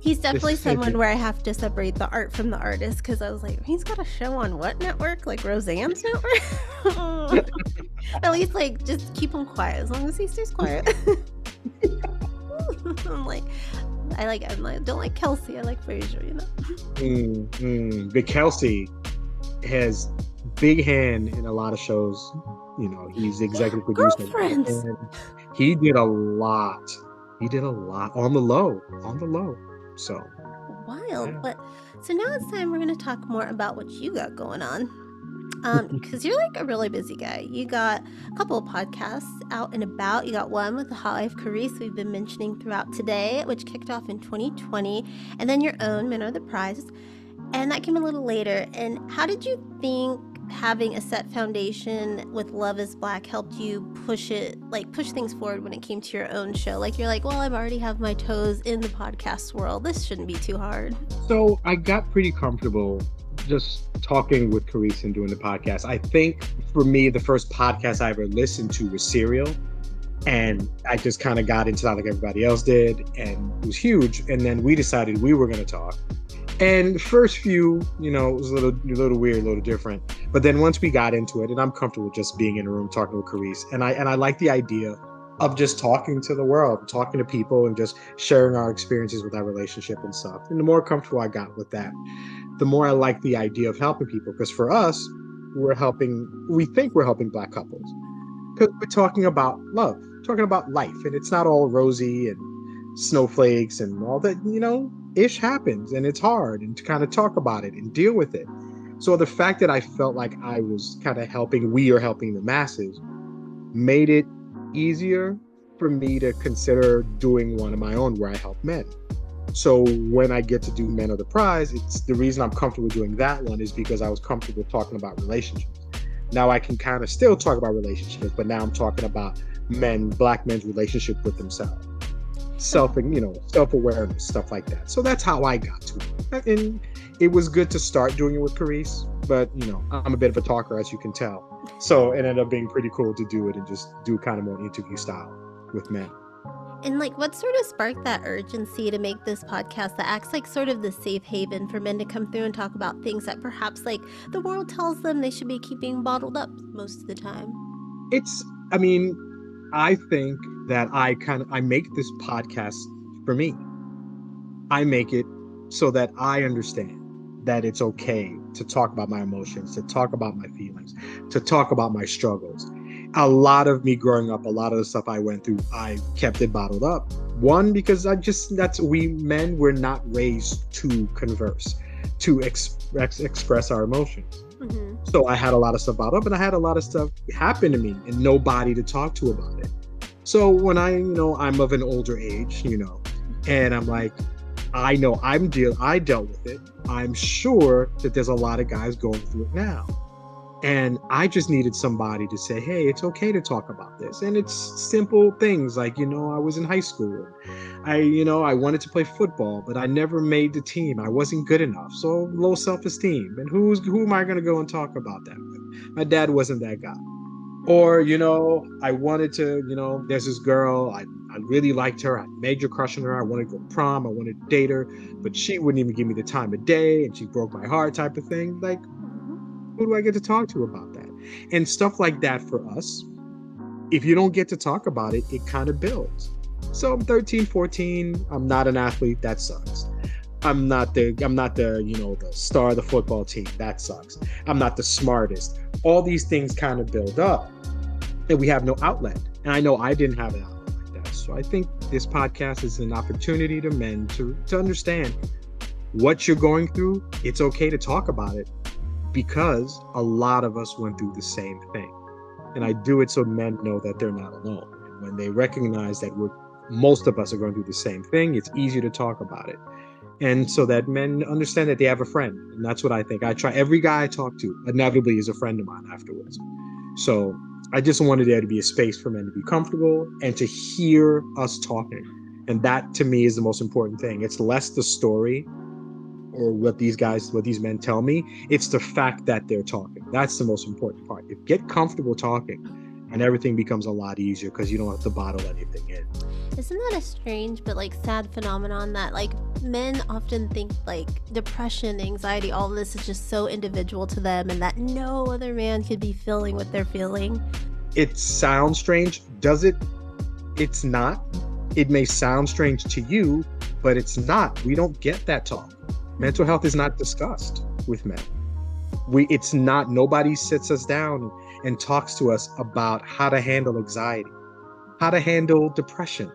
He's definitely someone where I have to separate the art from the artist, because I was like, he's got a show on what network? Like Roseanne's network? At least like just keep him quiet as long as he stays quiet. I'm like, don't like Kelsey. I like Frasier, Big Kelsey has big hand in a lot of shows. He's executive producer. Girlfriends. And he did a lot. He did a lot on the low. So Wild. yeah. But so now it's time we're going to talk more about what you got going on. Because you're like a really busy guy. You got a couple of podcasts out and about. You got one with the Hot Life Carice we've been mentioning throughout today, which kicked off in 2020, and then your own Men Are the Prize, and that came a little later. And how did you think having a set foundation with Love is Black helped you push things forward when it came to your own show? Like, you're like, well, I already have my toes in the podcast world. This shouldn't be too hard. So I got pretty comfortable just talking with Carice and doing the podcast. I think for me, the first podcast I ever listened to was Serial. And I just kind of got into that like everybody else did. And it was huge. And then we decided we were going to talk. And the first few, it was a little weird, a little different. But then once we got into it, and I'm comfortable just being in a room talking with Carice, and I like the idea of just talking to the world, talking to people, and just sharing our experiences with our relationship and stuff. And the more comfortable I got with that, the more I like the idea of helping people. Because for us, we think we're helping Black couples. Because we're talking about love, talking about life, and it's not all rosy and snowflakes and all that, ish happens, and it's hard, and to kind of talk about it and deal with it. So the fact that I felt like I was kind of helping the masses made it easier for me to consider doing one of my own where I help men. So when I get to do Men of the Prize, it's the reason I'm comfortable doing that one is because I was comfortable talking about relationships. Now I can kind of still talk about relationships, but now I'm talking about Black men's relationship with themselves. Self-awareness, stuff like that. So that's how I got to it. And it was good to start doing it with Carice, but I'm a bit of a talker, as you can tell. So it ended up being pretty cool to do it and just do kind of more interview style with men. And what sort of sparked that urgency to make this podcast that acts like sort of the safe haven for men to come through and talk about things that perhaps the world tells them they should be keeping bottled up most of the time? I think that I make this podcast for me. I make it so that I understand that it's okay to talk about my emotions, to talk about my feelings, to talk about my struggles. A lot of me growing up, a lot of the stuff I went through, I kept it bottled up. One, because we men were not raised to converse, to express our emotions. Mm-hmm. So I had a lot of stuff bottled up, and I had a lot of stuff happen to me and nobody to talk to about it. So when I'm of an older age, and I'm like, I know I dealt with it. I'm sure that there's a lot of guys going through it now. And I just needed somebody to say, hey, it's okay to talk about this. And it's simple things like, I was in high school. I wanted to play football, but I never made the team. I wasn't good enough. So low self-esteem. And who am I going to go and talk about that with? My dad wasn't that guy. Or, I wanted to, there's this girl, I really liked her. I major crush on her. I wanted to go to prom. I wanted to date her, but she wouldn't even give me the time of day. And she broke my heart type of thing. Like, who do I get to talk to about that? And stuff like that for us, if you don't get to talk about it, it kind of builds. So I'm 13, 14. I'm not an athlete. That sucks. I'm not the the star of the football team. That sucks. I'm not the smartest. All these things kind of build up and we have no outlet. And I know I didn't have an outlet like that. So I think this podcast is an opportunity to men to understand what you're going through. It's okay to talk about it because a lot of us went through the same thing. And I do it so men know that they're not alone. And when they recognize that most of us are going through the same thing, it's easier to talk about it. And so that men understand that they have a friend. And that's what I think. Every guy I talk to inevitably is a friend of mine afterwards. So I just wanted there to be a space for men to be comfortable and to hear us talking. And that to me is the most important thing. It's less the story or what these men tell me. It's the fact that they're talking. That's the most important part. You get comfortable talking and everything becomes a lot easier because you don't have to bottle anything in. Isn't that a strange but sad phenomenon that men often think depression, anxiety, all of this is just so individual to them and that no other man could be feeling what they're feeling? It sounds strange. Does it? It's not. It may sound strange to you, but it's not. We don't get that talk. Mental health is not discussed with men. It's not. Nobody sits us down and talks to us about how to handle anxiety, how to handle depression,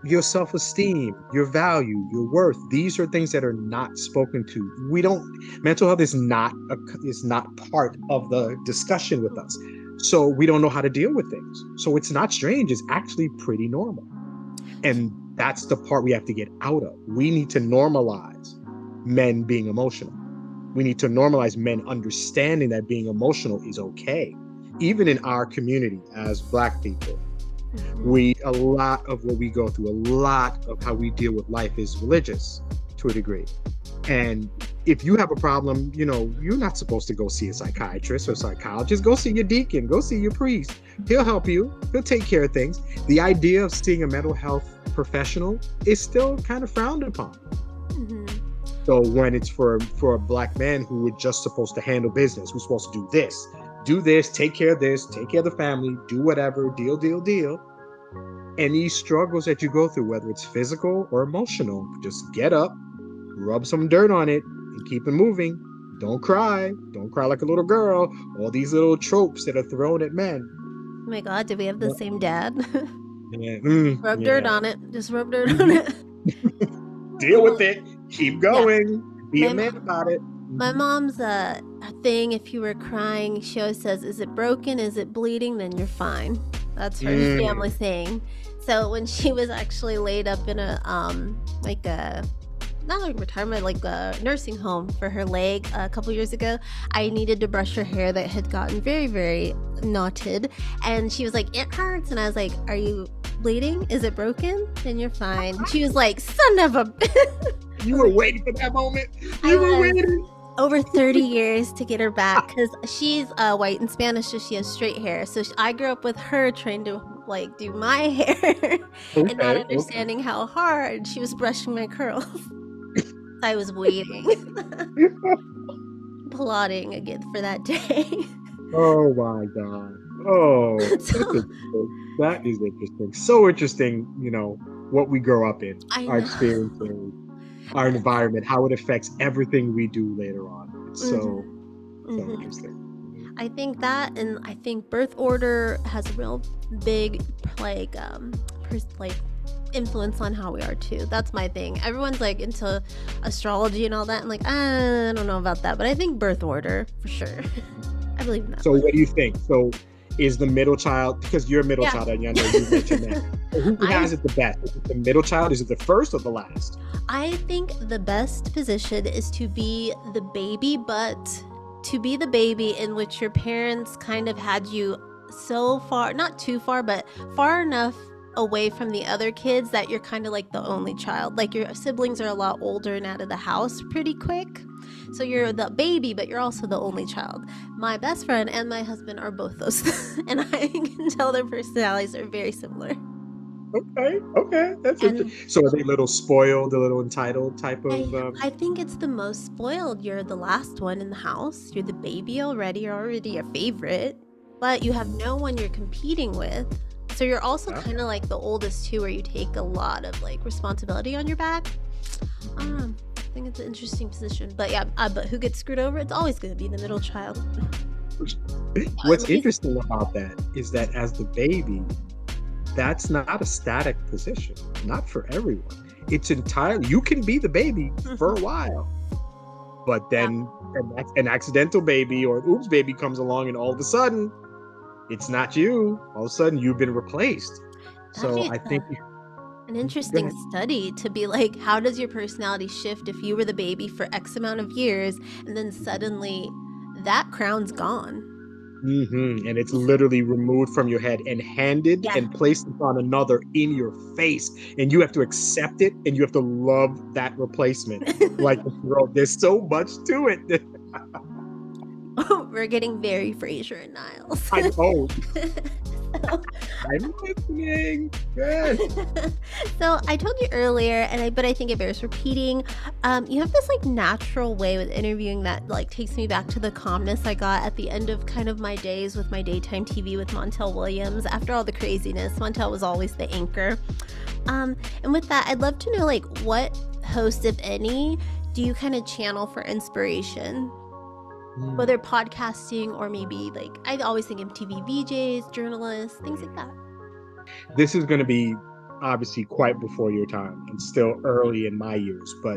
your self-esteem, your value, your worth. These are things that are not spoken to. Mental health is not part of the discussion with us. So we don't know how to deal with things. So it's not strange. It's actually pretty normal. And that's the part we have to get out of. We need to normalize men being emotional. We need to normalize men understanding that being emotional is okay. Even in our community as Black people, a lot of what we go through, a lot of how we deal with life is religious to a degree. And if you have a problem, you're not supposed to go see a psychiatrist or psychologist. Go see your deacon, go see your priest. He'll help you. He'll take care of things. The idea of seeing a mental health professional is still kind of frowned upon. Mm-hmm. So when it's for a Black man who is just supposed to handle business, who's supposed to do this, take care of this, take care of the family, do whatever, deal, any struggles that you go through, whether it's physical or emotional, just get up, rub some dirt on it, and keep it moving. Don't cry like a little girl. All these little tropes that are thrown at men. Oh my God, do we have the same dad? Yeah. Rub dirt on it. Just rub dirt on Mhm. it. Deal with it. Keep going. Yeah. Be a My man about it. My mom's thing, if you were crying, she always says, is it broken? Is it bleeding? Then you're fine. That's her family thing. So when she was actually laid up in a, not like retirement, like a nursing home for her leg a couple years ago, I needed to brush her hair that had gotten very, very knotted. And she was like, it hurts. And I was like, are you bleeding? Is it broken? Then you're fine. And she was like, son of a... You were waiting for that moment. You were waiting. Over 30 years to get her back, because she's white and Spanish, so she has straight hair. So I grew up with her trying to do my hair and not understanding how hard she was brushing my curls. I was waiting, plotting again for that day. Oh my God. Oh, that is interesting. So interesting, what we grow up in, our experiences, our environment, how it affects everything we do later on. It's so interesting. I think that, and I think birth order has a real big influence on how we are too. That's my thing. Everyone's into astrology and all that, and I don't know about that, but I think birth order for sure. I believe in that. So what do you think? So is the middle child, because you're a middle child, and I know you mentioned that. Who has it the best? Is it the middle child? Is it the first or the last? I think the best position is to be the baby, but to be the baby in which your parents kind of had you so far, not too far, but far enough away from the other kids that you're kind of like the only child. Like your siblings are a lot older and out of the house pretty quick. So you're the baby, but you're also the only child. My best friend and my husband are both those. And I can tell their personalities are very similar. Okay. That's interesting. So are they a little spoiled, a little entitled type of... I think it's the most spoiled. You're the last one in the house. You're the baby already. You're already a favorite. But you have no one you're competing with. So you're also kind of like the oldest too, where you take a lot of responsibility on your back. I think it's an interesting position. But yeah, but who gets screwed over? It's always going to be the middle child. What's interesting about that is that as the baby, that's not a static position. Not for everyone. It's entirely, you can be the baby for a while. But then an accidental baby or an oops baby comes along, and all of a sudden, it's not you. All of a sudden, you've been replaced. So I think an interesting study to be how does your personality shift if you were the baby for X amount of years, and then suddenly that crown's gone. And it's literally removed from your head and handed and placed upon another in your face, and you have to accept it, and you have to love that replacement. There's so much to it. We're getting very Frasier and Niles. I know. I'm listening. Yes. So I told you earlier, but I think it bears repeating. You have this natural way with interviewing that takes me back to the calmness I got at the end of kind of my days with my daytime TV with Montel Williams. After all the craziness, Montel was always the anchor. And with that, I'd love to know what host, if any, do you kind of channel for inspiration? Whether podcasting or maybe I always think of TV VJs, journalists, things like that. This is going to be obviously quite before your time and still early in my years, but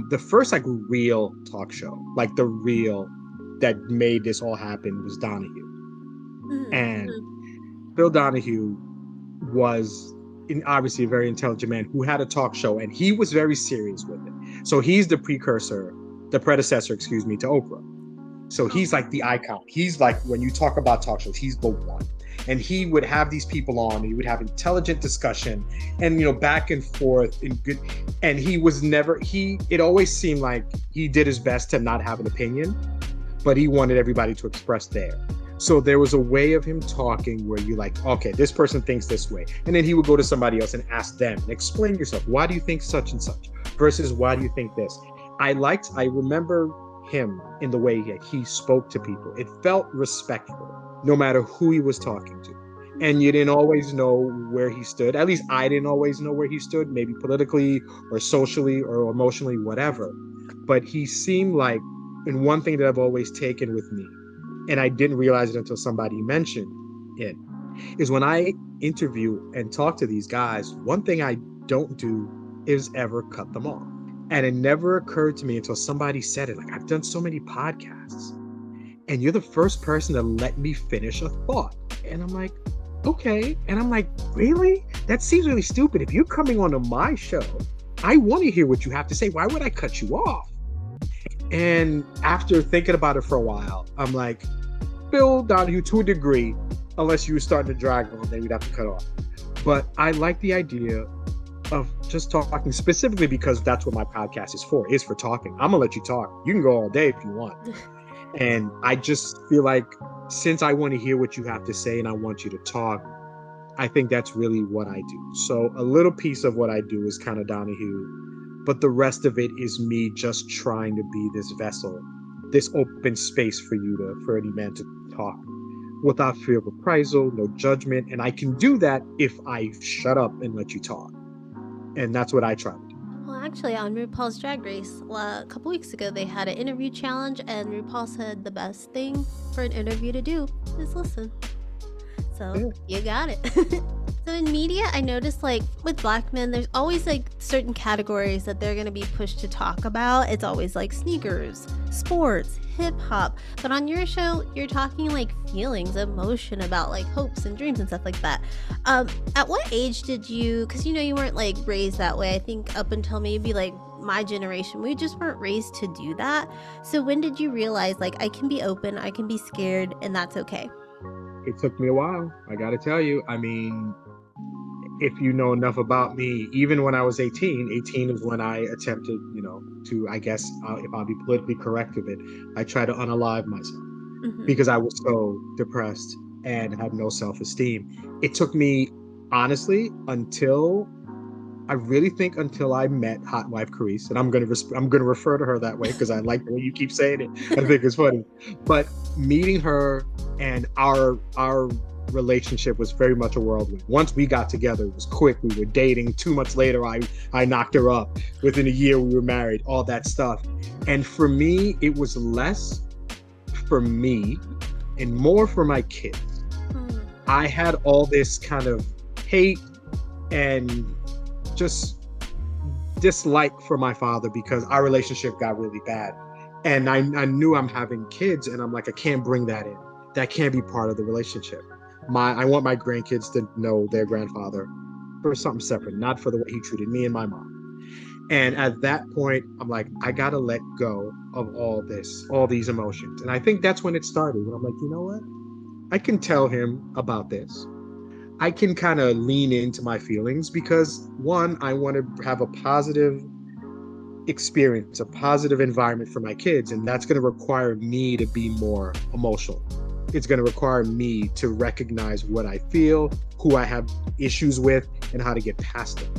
the first real talk show, the real that made this all happen, was Donahue. And Bill Donahue was obviously a very intelligent man who had a talk show, and he was very serious with it. So he's the precursor the predecessor, excuse me, to Oprah. So he's like the icon. He's like, when you talk about talk shows, he's the one. And he would have these people on, and he would have intelligent discussion and, back and forth in good. And he was never, it always seemed like he did his best to not have an opinion, but he wanted everybody to express theirs. So there was a way of him talking where you're like, okay, this person thinks this way. And then he would go to somebody else and ask them, explain yourself. Why do you think such and such versus why do you think this? I remember him in the way he spoke to people. It felt respectful, no matter who he was talking to. And you didn't always know where he stood. At least I didn't always know where he stood, maybe politically or socially or emotionally, whatever. But he seemed like, and one thing that I've always taken with me, and I didn't realize it until somebody mentioned it, is when I interview and talk to these guys, one thing I don't do is ever cut them off. And it never occurred to me until somebody said it. Like, I've done so many podcasts, and you're the first person to let me finish a thought. And I'm like, okay. And I'm like, really? That seems really stupid. If you're coming onto my show, I want to hear what you have to say. Why would I cut you off? And after thinking about it for a while, I'm like, Bill Donahue, to a degree, unless you were starting to drag on, then you'd have to cut off. But I like the idea of just talking, specifically because that's what my podcast is for talking. I'm gonna let you talk. You can go all day if you want. And I just feel like, since I want to hear what you have to say and I want you to talk, I think that's really what I do. So a little piece of what I do is kind of Donahue, but the rest of it is me just trying to be this vessel, this open space for any man to talk without fear of reprisal, no judgment. And I can do that if I shut up and let you talk. And that's what I try to do. Well, actually, on RuPaul's Drag Race, a couple weeks ago, they had an interview challenge, and RuPaul said the best thing for an interview to do is listen. So You got it. So in media, I noticed, like, with Black men, there's always like certain categories that they're going to be pushed to talk about. It's always like sneakers, sports, hip hop. But on your show, you're talking like feelings, emotion, about like hopes and dreams and stuff like that. At what age did you, because you weren't like raised that way. I think up until maybe like my generation, we just weren't raised to do that. So when did you realize, like, I can be open, I can be scared, and that's okay? It took me a while, I gotta tell you. I mean, if you know enough about me, even when I was 18 is when I attempted, to, I guess, if I'll be politically correct with it, I tried to unalive myself because I was so depressed and had no self-esteem. It took me, honestly, until I met Hot Wife Carice, and I'm gonna refer to her that way because I like the way you keep saying it. I think it's funny. But meeting her and our relationship was very much a whirlwind. Once we got together, it was quick. We were dating. 2 months later, I knocked her up. Within a year, we were married. All that stuff. And for me, it was less for me and more for my kids. I had all this kind of hate and just dislike for my father because our relationship got really bad. And I knew I'm having kids, and I'm like, I can't bring that in. That can't be part of the relationship. I want my grandkids to know their grandfather for something separate, not for the way he treated me and my mom. And at that point, I'm like, I gotta let go of all these emotions. And I think that's when it started, when I'm like, you know what? I can tell him about this. I can kind of lean into my feelings because, one, I want to have a positive experience, a positive environment for my kids. And that's going to require me to be more emotional. It's going to require me to recognize what I feel, who I have issues with, and how to get past them.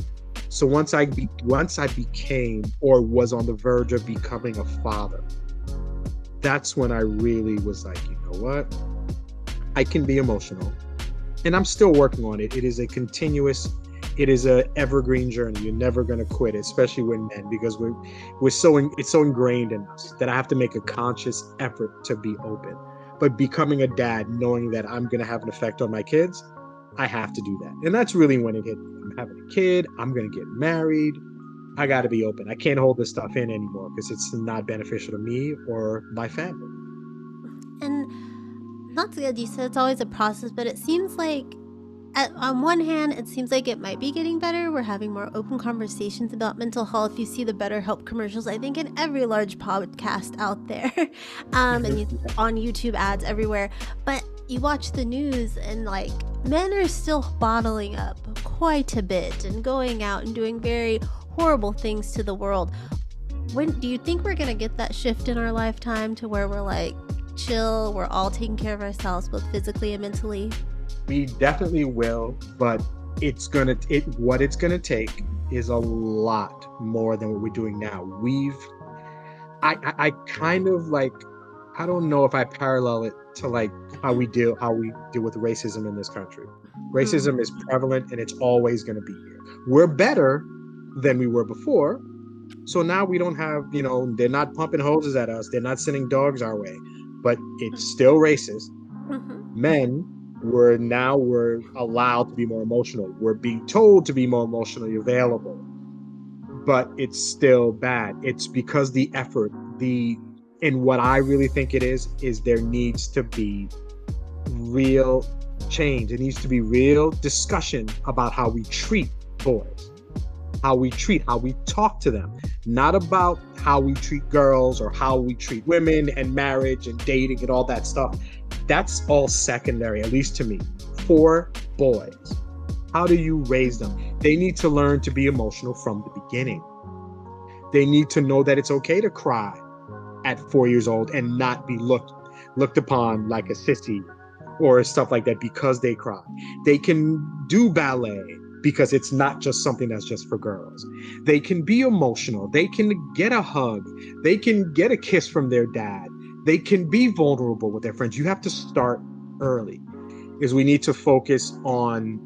So once I became, or was on the verge of becoming, a father, that's when I really was like, you know what? I can be emotional, and I'm still working on it. It is a evergreen journey. You're never going to quit, especially with men, because it's so ingrained in us that I have to make a conscious effort to be open. But becoming a dad, knowing that I'm going to have an effect on my kids, I have to do that. And that's really when it hit me. I'm having a kid. I'm going to get married. I got to be open. I can't hold this stuff in anymore because it's not beneficial to me or my family. And not to, you said it's always a process, but it seems like on one hand, it seems like it might be getting better. We're having more open conversations about mental health. You see the BetterHelp commercials, I think, in every large podcast out there, and on YouTube ads everywhere. But you watch the news and like men are still bottling up quite a bit and going out and doing very horrible things to the world. When do you think we're gonna get that shift in our lifetime to where we're like, chill, we're all taking care of ourselves, both physically and mentally? We definitely will, but what it's gonna take is a lot more than what we're doing now. I kind of like, I don't know if I parallel it to like how we deal with racism in this country. Racism is prevalent and it's always going to be here. We're better than we were before. So now we don't have, they're not pumping hoses at us. They're not sending dogs our way, but it's still racist. Men we're allowed to be more emotional. We're being told to be more emotionally available, but it's still bad. It's because the effort, and what I really think it is there needs to be real change. It needs to be real discussion about how we treat boys, how we talk to them, not about how we treat girls or how we treat women and marriage and dating and all that stuff. That's all secondary, at least to me. For boys, how do you raise them? They need to learn to be emotional from the beginning. They need to know that it's okay to cry at 4 years old and not be looked upon like a sissy or stuff like that because they cry. They can do ballet because it's not just something that's just for girls. They can be emotional. They can get a hug. They can get a kiss from their dad. They can be vulnerable with their friends. You have to start early, because we need to focus on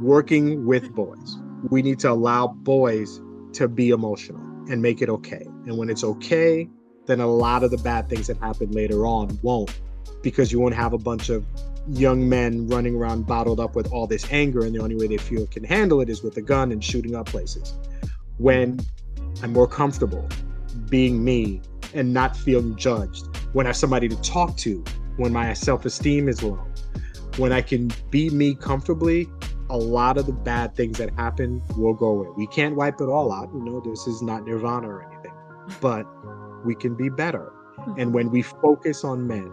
working with boys. We need to allow boys to be emotional and make it okay. And when it's okay, then a lot of the bad things that happen later on won't, because you won't have a bunch of young men running around bottled up with all this anger, and the only way they feel can handle it is with a gun and shooting up places. When I'm more comfortable being me and not feeling judged, when I have somebody to talk to, when my self-esteem is low, when I can be me comfortably, a lot of the bad things that happen will go away. We can't wipe it all out. This is not nirvana or anything, but we can be better. And when we focus on men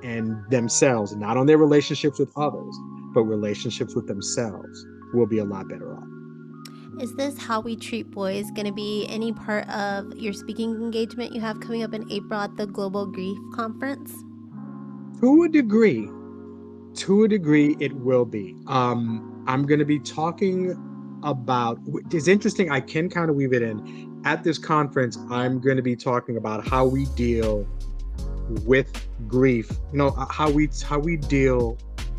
and themselves, not on their relationships with others, but relationships with themselves, we'll be a lot better off. Is this How We Treat Boys going to be any part of your speaking engagement you have coming up in April at the Global Grief Conference? To a degree, it will be. I'm going to be talking about, it's interesting, I can kind of weave it in. At this conference, I'm going to be talking about how we deal with grief, how we deal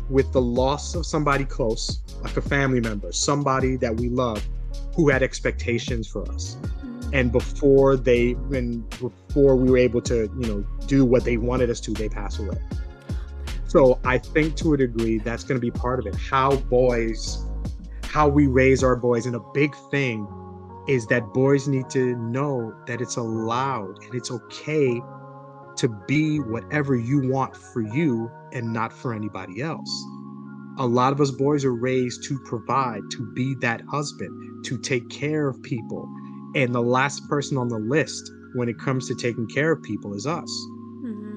with the loss of somebody close, like a family member, somebody that we love, who had expectations for us. And before we were able to, do what they wanted us to, they pass away. So I think to a degree, that's going to be part of it. How we raise our boys. And a big thing is that boys need to know that it's allowed and it's okay to be whatever you want for you and not for anybody else. A lot of us boys are raised to provide, to be that husband, to take care of people. And the last person on the list when it comes to taking care of people is us.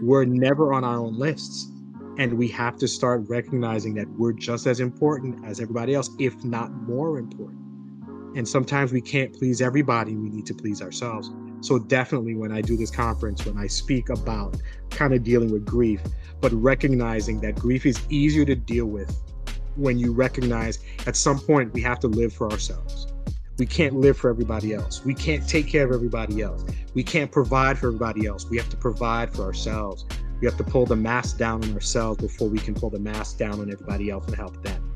We're never on our own lists. And we have to start recognizing that we're just as important as everybody else, if not more important. And sometimes we can't please everybody. We need to please ourselves. So definitely when I do this conference, when I speak about kind of dealing with grief, but recognizing that grief is easier to deal with when you recognize at some point we have to live for ourselves. We can't live for everybody else. We can't take care of everybody else. We can't provide for everybody else. We have to provide for ourselves. We have to pull the mask down on ourselves before we can pull the mask down on everybody else and help them.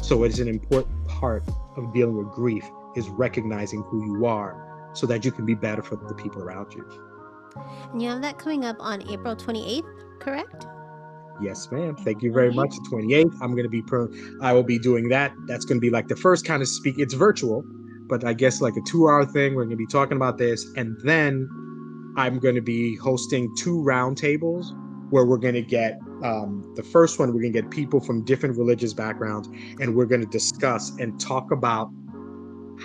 So it is an important part of dealing with grief, is recognizing who you are so that you can be better for the people around you. And you have that coming up on April 28th, correct? Yes, ma'am. Thank you very much. The 28th, I will be doing that. That's going to be like the first kind of speak. It's virtual, but I guess like a 2-hour thing. We're going to be talking about this. And then I'm going to be hosting 2 roundtables where we're going to get The first one, we're going to get people from different religious backgrounds, and we're going to discuss and talk about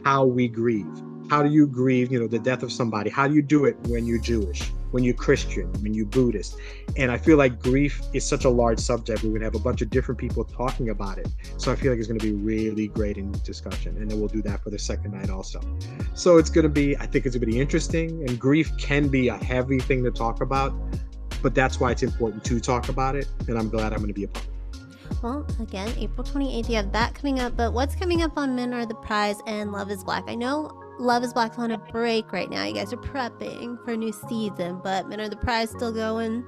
how we grieve. How do you grieve, the death of somebody? How do you do it when you're Jewish, when you're Christian, when you're Buddhist? And I feel like grief is such a large subject. We're going to have a bunch of different people talking about it. So I feel like it's going to be really great in discussion. And then we'll do that for the second night also. So I think it's going to be interesting. And grief can be a heavy thing to talk about, but that's why it's important to talk about it. And I'm glad I'm going to be a part of it. Well, again, April 28th, you have that coming up. But what's coming up on Men Are the Prize and Love is Black? I know Love is Black's on a break right now. You guys are prepping for a new season, but Men Are the Prize still going?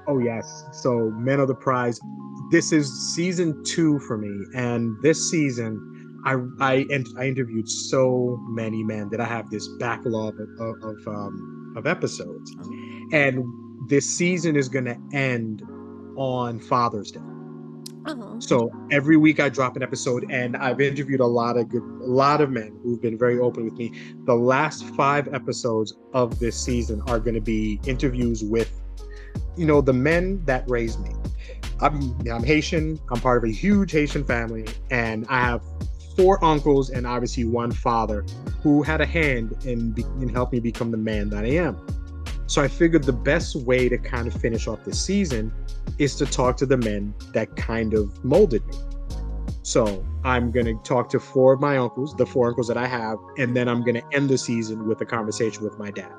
Oh, yes. So Men Are the Prize. This is season 2 for me. And this season, I interviewed so many men that I have this backlog of episodes. Oh. And this season is going to end on Father's Day. Oh. So every week I drop an episode, and I've interviewed a lot of men who've been very open with me. The last 5 episodes of this season are going to be interviews with, the men that raised me. I'm Haitian. I'm part of a huge Haitian family, and I have 4 uncles and obviously 1 father who had a hand in helping me become the man that I am. So I figured the best way to kind of finish off this season is to talk to the men that kind of molded me. So I'm going to talk to 4 of my uncles, the 4 uncles that I have, and then I'm going to end the season with a conversation with my dad.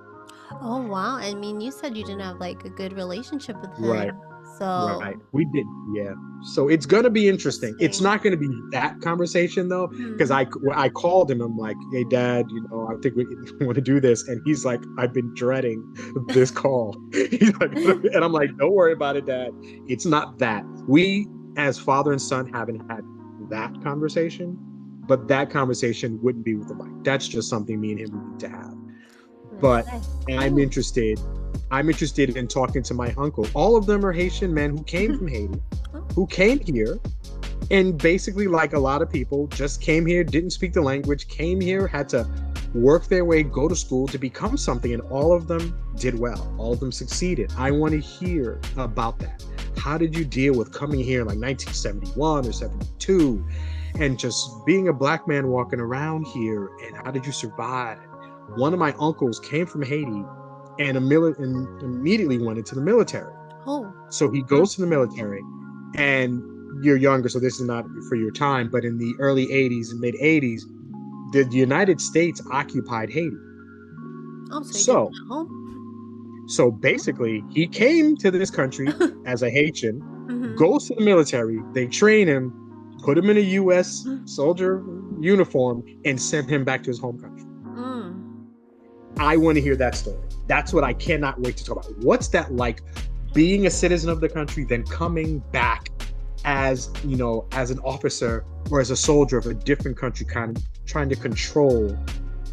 Oh, wow. I mean, you said you didn't have like a good relationship with him. Right. So Right. We did. Yeah. So it's going to be interesting. It's not going to be that conversation though, because I called him. I'm like, hey, Dad, I think we want to do this. And he's like, I've been dreading this call. He's like, and I'm like, don't worry about it, Dad. It's not that. We, as father and son, haven't had that conversation, but that conversation wouldn't be with the mic. That's just something me and him need to have. But I'm interested in talking to my uncle. All of them are Haitian men who came from Haiti, who came here, and basically, like a lot of people, just came here, didn't speak the language, came here, had to work their way, go to school to become something, and all of them did well. All of them succeeded. I want to hear about that. How did you deal with coming here in like 1971 or 72 and just being a Black man walking around here, and how did you survive? One of my uncles came from Haiti and immediately went into the military. Oh. So he goes to the military, and you're younger, so this is not for your time, but in the early 80s and mid 80s, the United States occupied Haiti. Oh, so he did it at home? So basically, he came to this country as a Haitian, goes to the military, they train him, put him in a U.S. soldier uniform, and send him back to his home country. I want to hear that story. That's what I cannot wait to talk about. What's that like, being a citizen of the country, then coming back as, as an officer or as a soldier of a different country, kind of trying to control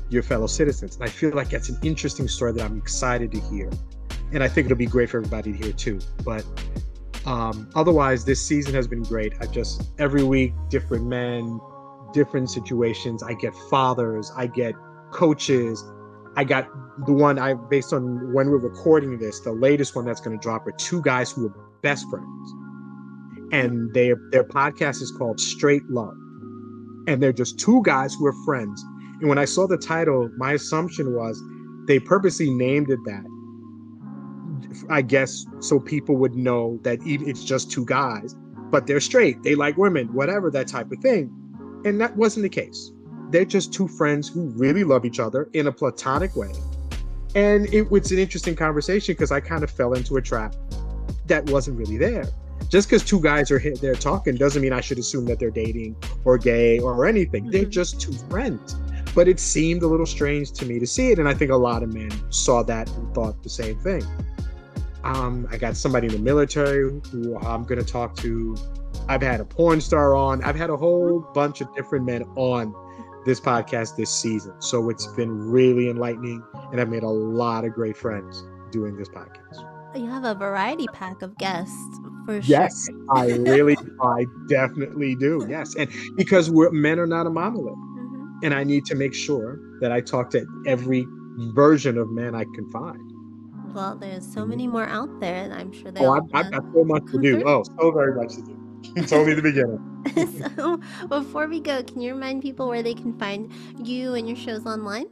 your fellow citizens. And I feel like that's an interesting story that I'm excited to hear. And I think it'll be great for everybody to hear too. But otherwise, this season has been great. Every week, different men, different situations. I get fathers, I get coaches. I got the one based on when we're recording this, the latest one that's going to drop are 2 guys who are best friends. And their podcast is called Straight Love. And they're just 2 guys who are friends. And when I saw the title, my assumption was they purposely named it that, I guess, so people would know that it's just 2 guys, but they're straight. They like women, whatever, that type of thing. And that wasn't the case. They're just 2 friends who really love each other in a platonic way. And it's an interesting conversation because I kind of fell into a trap that wasn't really there. Just because 2 guys are there talking doesn't mean I should assume that they're dating or gay or anything. They're just 2 friends. But it seemed a little strange to me to see it. And I think a lot of men saw that and thought the same thing. I got somebody in the military who I'm going to talk to. I've had a porn star on. I've had a whole bunch of different men on this podcast this season. So it's been really enlightening, and I've made a lot of great friends doing this podcast. You have a variety pack of guests for yes, sure. I definitely do. Yes. And because men are not a monolith, and I need to make sure that I talk to every version of man I can find. Well, there's so Mhm. many more out there, and I'm sure they Oh, all I've want got so much to to come do. through. Oh, so very much to do. It's only the beginning. So, before we go, can you remind people where they can find you and your shows online?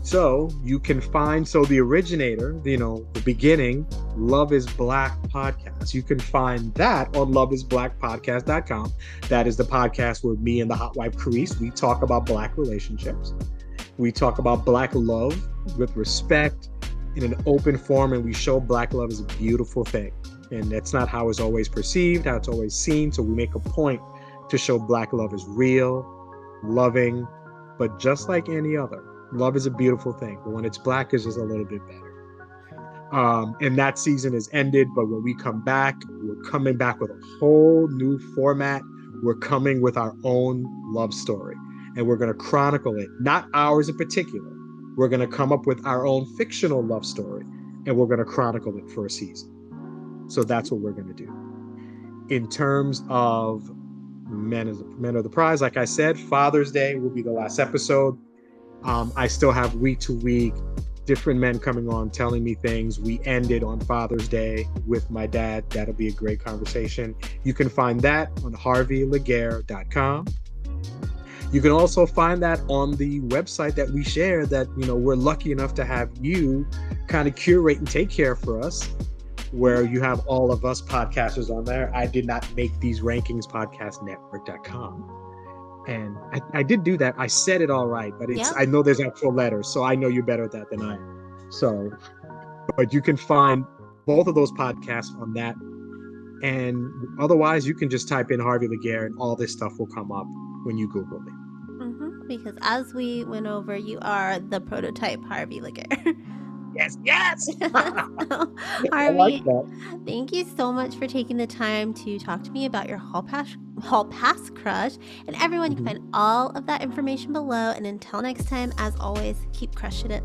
So you can find the originator, the beginning, Love is Black podcast. You can find that on loveisblackpodcast.com. That is the podcast where me and the hot wife Carice, we talk about Black relationships. We talk about Black love with respect in an open form, and we show Black love as a beautiful thing. And that's not how it's always perceived, how it's always seen. So we make a point to show Black love is real, loving, but just like any other. Love is a beautiful thing. But when it's Black, it's just a little bit better. And that season is ended. But when we come back, we're coming back with a whole new format. We're coming with our own love story. And we're going to chronicle it, not ours in particular. We're going to come up with our own fictional love story. And we're going to chronicle it for a season. So that's what we're going to do. In terms of Men of the Prize, like I said, Father's Day will be the last episode. I still have week to week different men coming on telling me things. We ended on Father's Day with my dad. That'll be a great conversation. You can find that on harveylaguerre.com. You can also find that on the website that we share that, we're lucky enough to have you kind of curate and take care for us, where you have all of us podcasters on there. I did not make these rankings, podcastnetwork.com. And I did do that. I said it all right, but Yep. I know there's actual letters, so I know you're better at that than I am. So, but you can find both of those podcasts on that. And otherwise, you can just type in Harvey Laguerre and all this stuff will come up when you Google me. Because as we went over, you are the prototype Harvey Laguerre. Yes. So, I like Harvey, that. thank you so much for taking the time to talk to me about your hall pass crush. And everyone, you can find all of that information below. And until next time, as always, keep crushing it.